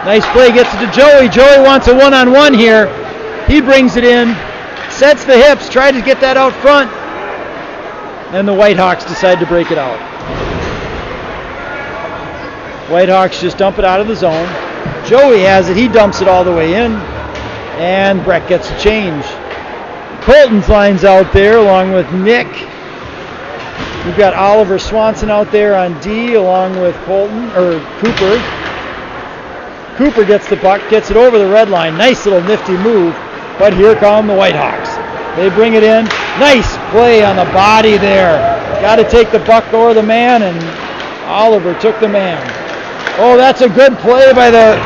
Nice play, gets it to Joey. Joey wants a one-on-one here. He brings it in, sets the hips, tried to get that out front, and the Whitehawks decide to break it out. Whitehawks just dump it out of the zone. Joey has it, he dumps it all the way in, and Breck gets a change. Colton's lines out there along with Nick. We've got Oliver Swanson out there on D along with Cooper. Cooper gets the puck, gets it over the red line. Nice little nifty move, but here come the Whitehawks. They bring it in. Nice play on the body there. Got to take the puck over the man, and Oliver took the man. Oh, that's a good play by the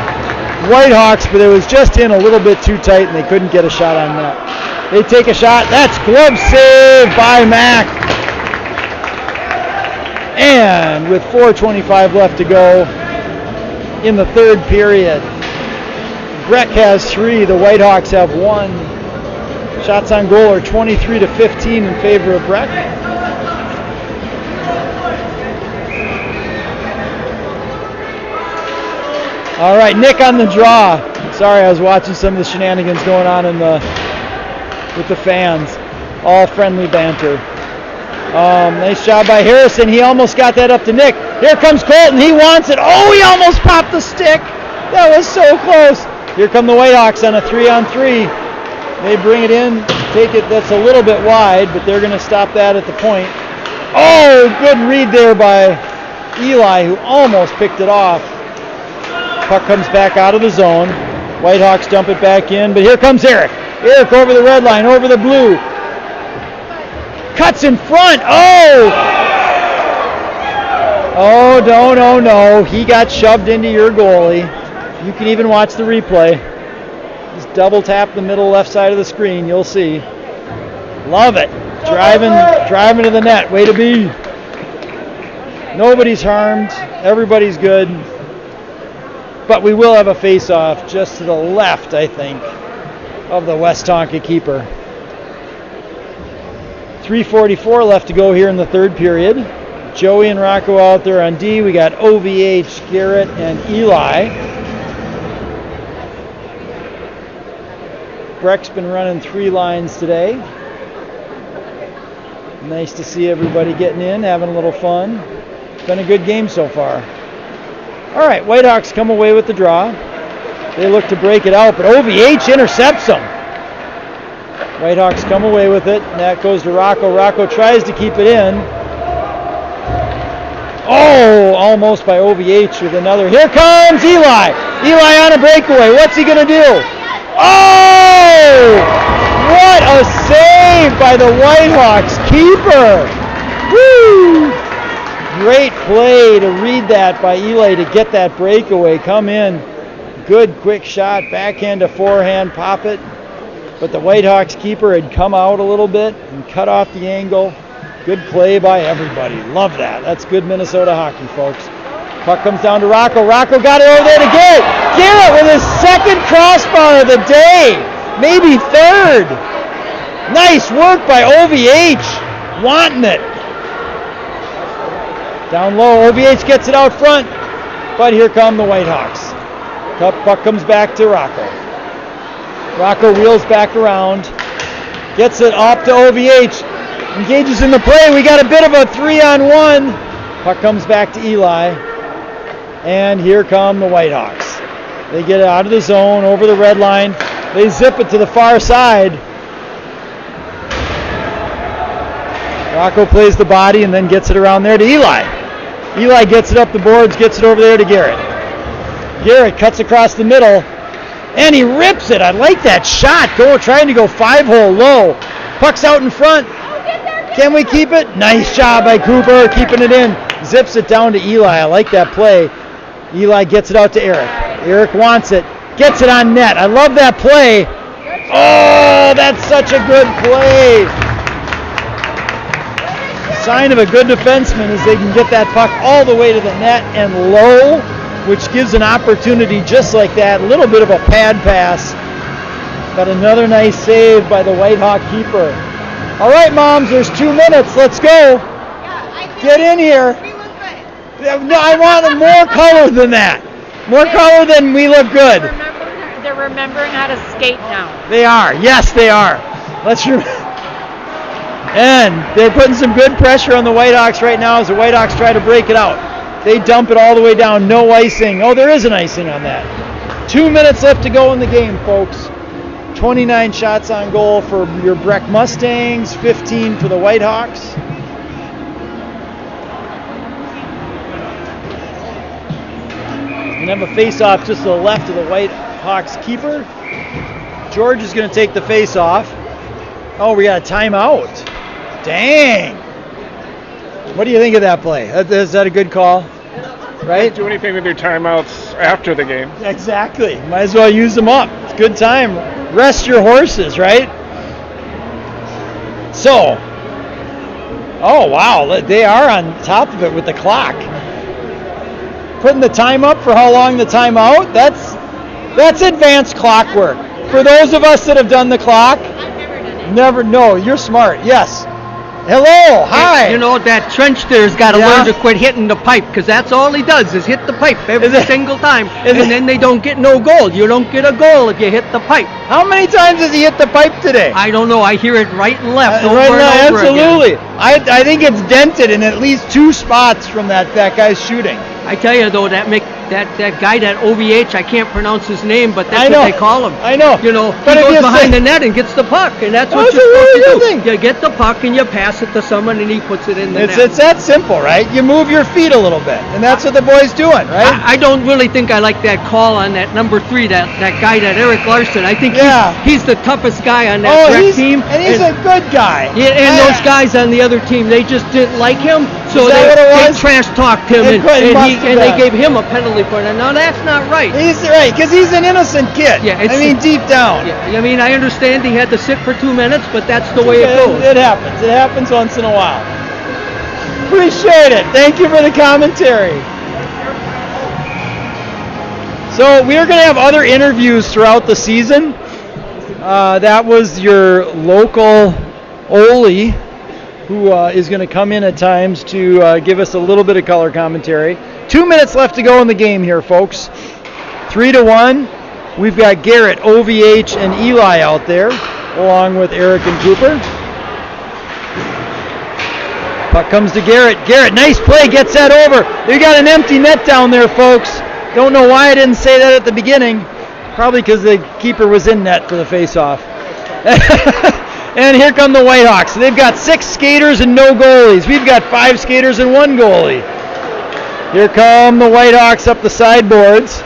Whitehawks, but it was just in a little bit too tight, and they couldn't get a shot on that. They take a shot. That's glove save by Mack. And with 4:25 left to go in the third period, Breck has 3, the Whitehawks have 1. Shots on goal are 23-15 in favor of Breck. All right, Nick on the draw. Sorry, I was watching some of the shenanigans going on with the fans. All friendly banter. Nice job by Harrison. He almost got that up to Nick. Here comes Colton. He wants it. Oh, he almost popped the stick. That was so close. Here come the Whitehawks on a 3-on-3. They bring it in, take it. That's a little bit wide, but they're going to stop that at the point. Oh, good read there by Eli, who almost picked it off. Puck comes back out of the zone. Whitehawks dump it back in, but here comes Eric. Eric over the red line, over the blue. Cuts in front. Oh! Oh, no. He got shoved into your goalie. You can even watch the replay. Just double tap the middle left side of the screen. You'll see. Love it. Driving to the net. Way to be. Nobody's harmed. Everybody's good. But we will have a face-off just to the left, I think, of the West Tonka keeper. 3:44 left to go here in the third period. Joey and Rocco out there on D. We got OVH, Garrett, and Eli. Breck's been running 3 lines today. Nice to see everybody getting in, having a little fun. Been a good game so far. All right, Whitehawks come away with the draw. They look to break it out, but OVH intercepts them. Whitehawks come away with it, and that goes to Rocco. Rocco tries to keep it in. Oh, almost by OVH with another. Here comes Eli. Eli on a breakaway. What's he going to do? Oh! What a save by the Whitehawks keeper. Woo! Great play to read that by Eli to get that breakaway. Come in. Good quick shot. Backhand to forehand. Pop it. But the Whitehawks keeper had come out a little bit and cut off the angle. Good play by everybody. Love that. That's good Minnesota hockey, folks. Puck comes down to Rocco. Rocco got it over there to Garrett. Garrett with his second crossbar of the day. Maybe third. Nice work by OVH. Wanting it. Down low. OVH gets it out front. But here come the Whitehawks. Puck comes back to Rocco. Rocco wheels back around. Gets it up to OVH. Engages in the play. We got a bit of a 3-on-1. Puck comes back to Eli. And here come the Whitehawks. They get it out of the zone, over the red line. They zip it to the far side. Rocco plays the body and then gets it around there to Eli. Eli gets it up the boards, gets it over there to Garrett. Garrett cuts across the middle, and he rips it. I like that shot. Trying to go 5-hole low. Puck's out in front. Can we keep it? Nice job by Cooper, keeping it in. Zips it down to Eli. I like that play. Eli gets it out to Eric. Eric wants it. Gets it on net. I love that play. Oh, that's such a good play. Sign of a good defenseman is they can get that puck all the way to the net and low, which gives an opportunity just like that. A little bit of a pad pass, but another nice save by the Whitehawk keeper. All right, Moms, there's 2 minutes. Let's go. Get in here. No, I want more color than that. More color than we look good. They're remembering how to skate now. They are. Yes, they are. And they're putting some good pressure on the Whitehawks right now as the Whitehawks try to break it out. They dump it all the way down. No icing. Oh, there is an icing on that. 2 minutes left to go in the game, folks. 29 shots on goal for your Breck Mustangs, 15 for the Whitehawks. And have a face-off just to the left of the Whitehawks keeper. George is going to take the face-off. Oh, we got a timeout. Dang. What do you think of that play? Is that a good call? Right? Can't do anything with your timeouts after the game. Exactly. Might as well use them up. It's a good time. Rest your horses, right? So, oh wow, they are on top of it with the clock. Putting the time up for how long the timeout? That's advanced clock work. For those of us that have done the clock, never. No, you're smart. Yes. Hello. Hi. You know, that trench there's got to learn to quit hitting the pipe, because that's all he does is hit the pipe every single time, and then they don't get no goal. You don't get a goal if you hit the pipe. How many times has he hit the pipe today? I don't know. I hear it right and left over right and now, over absolutely. again. I think it's dented in at least 2 spots from that guy's shooting. I tell you though, that guy, that OVH, I can't pronounce his name, but that's what they call him. I know. You know, but he goes behind the net and gets the puck, and that's what you're supposed to do. You get the puck and you pass it to someone, and he puts it in the net. It's that simple, right? You move your feet a little bit, and that's what the boy's doing, right? I don't really think I like that call on that number 3, that guy, that Eric Larson. I think he's the toughest guy on that Breck team. And he's a good guy. Yeah, and those guys on the other team, they just didn't like him, so they trash talked him, and they gave him a penalty for it. Now that's not right. He's right, because he's an innocent kid. Yeah, deep down. Yeah, I mean, I understand he had to sit for 2 minutes, but that's the way it goes. It happens. It happens once in a while. Appreciate it. Thank you for the commentary. So we are going to have other interviews throughout the season. That was your local Ole, who is going to come in at times to give us a little bit of color commentary. 2 minutes left to go in the game here, folks. 3-1. We've got Garrett, OVH, and Eli out there, along with Eric and Cooper. Puck comes to Garrett. Garrett, nice play, gets that over. They got an empty net down there, folks. Don't know why I didn't say that at the beginning. Probably because the keeper was in net for the face-off. And here come the Whitehawks. They've got 6 skaters and no goalies. We've got 5 skaters and 1 goalie. Here come the Whitehawks up the sideboards.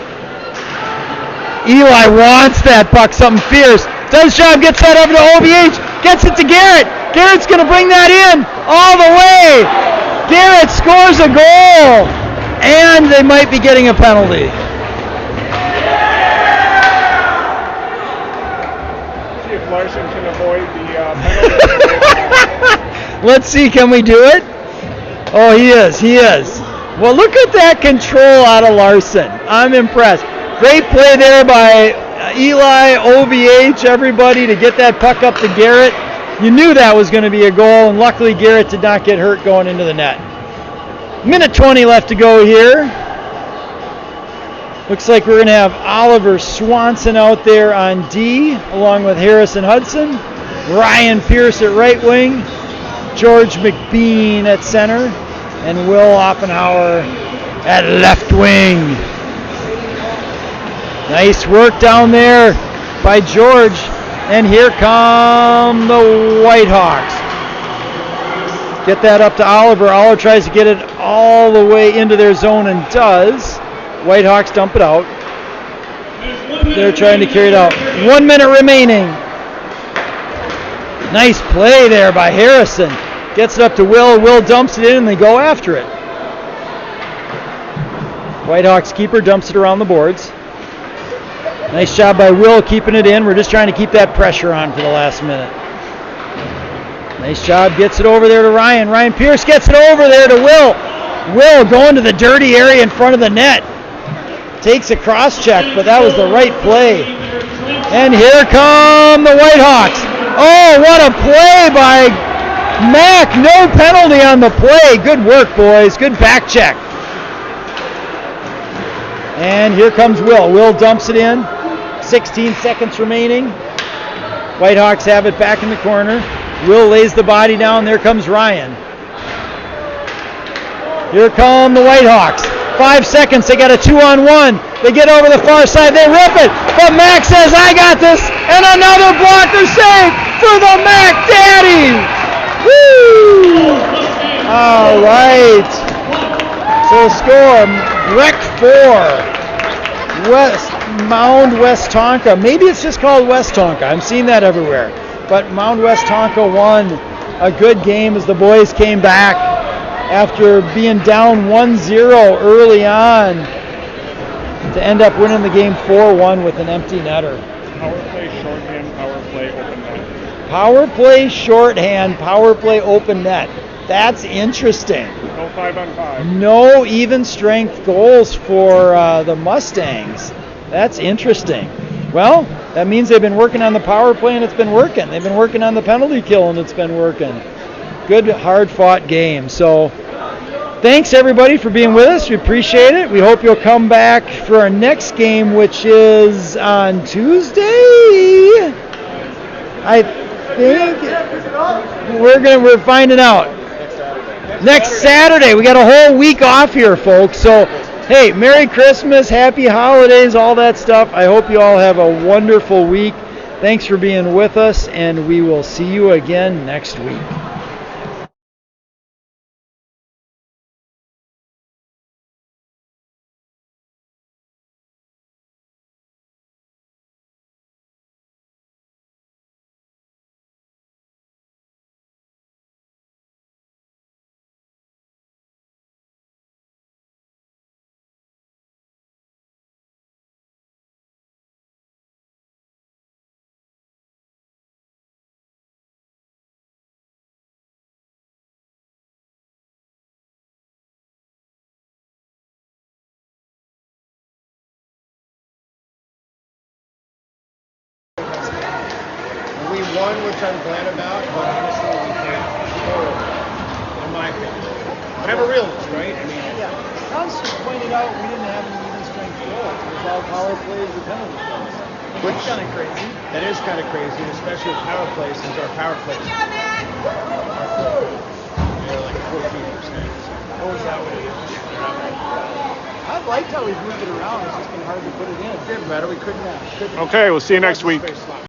Eli wants that puck, something fierce. Does job, gets that over to OVH, gets it to Garrett. Garrett's going to bring that in all the way. Garrett scores a goal, and they might be getting a penalty. See if Larson can avoid the penalty. Let's see, can we do it? Oh, he is. Well, look at that control out of Larson. I'm impressed. Great play there by Eli, OVH, everybody to get that puck up to Garrett. You knew that was going to be a goal, and luckily Garrett did not get hurt going into the net. Minute 20 left to go here. Looks like we're going to have Oliver Swanson out there on D, along with Harrison Hudson. Ryan Pierce at right wing. George McBean at center. And Will Offenhauer at left wing. Nice work down there by George. And here come the Whitehawks. Get that up to Oliver. Oliver tries to get it all the way into their zone and does. Whitehawks dump it out. They're trying to carry it out. 1 minute remaining. Nice play there by Harrison. Gets it up to Will. Will dumps it in and they go after it. Whitehawks keeper dumps it around the boards. Nice job by Will keeping it in. We're just trying to keep that pressure on for the last minute. Nice job. Gets it over there to Ryan. Ryan Pierce gets it over there to Will. Will going to the dirty area in front of the net. Takes a cross check, but that was the right play. And here come the Whitehawks. Oh, what a play by Mac. No penalty on the play. Good work, boys. Good back check. And here comes Will. Will dumps it in. 16 seconds remaining. Whitehawks have it back in the corner. Will lays the body down. There comes Ryan. Here come the Whitehawks. 5 seconds. They got a 2-on-1. They get over the far side. They rip it. But Mac says, I got this. And another blocker save for the Mac Daddy. Woo! All right. So score, Breck 4. Mound West Tonka. Maybe it's just called West Tonka. I'm seeing that everywhere. But Mound West Tonka won a good game as the boys came back after being down 1-0 early on to end up winning the game 4-1 with an empty netter. Power play, shorthand, power play, open net. Power play, shorthand, power play, open net. That's interesting. No 5-on-5. No even strength goals for the Mustangs. That's interesting. Well, that means they've been working on the power play and it's been working. They've been working on the penalty kill and it's been working. Good, hard-fought game. So thanks, everybody, for being with us. We appreciate it. We hope you'll come back for our next game, which is on Tuesday. I think we're finding out. Next Saturday. We got a whole week off here, folks. So, hey, Merry Christmas, Happy Holidays, all that stuff. I hope you all have a wonderful week. Thanks for being with us, and we will see you again next week. We won, which I'm glad about, but honestly, we can't score, in my opinion. I have a realist, right? I mean, Yeah, Hans pointed out we didn't have any even strength goals. It was all power plays or penalty kills. Which is kind of crazy. that is kind of crazy, especially with power plays, since our power plays are like 14%. Oh, is that what it is? I've liked how we've moved it around. It's just been hard to put it in. It didn't matter. We couldn't. Okay, we'll see you next week. Space slot.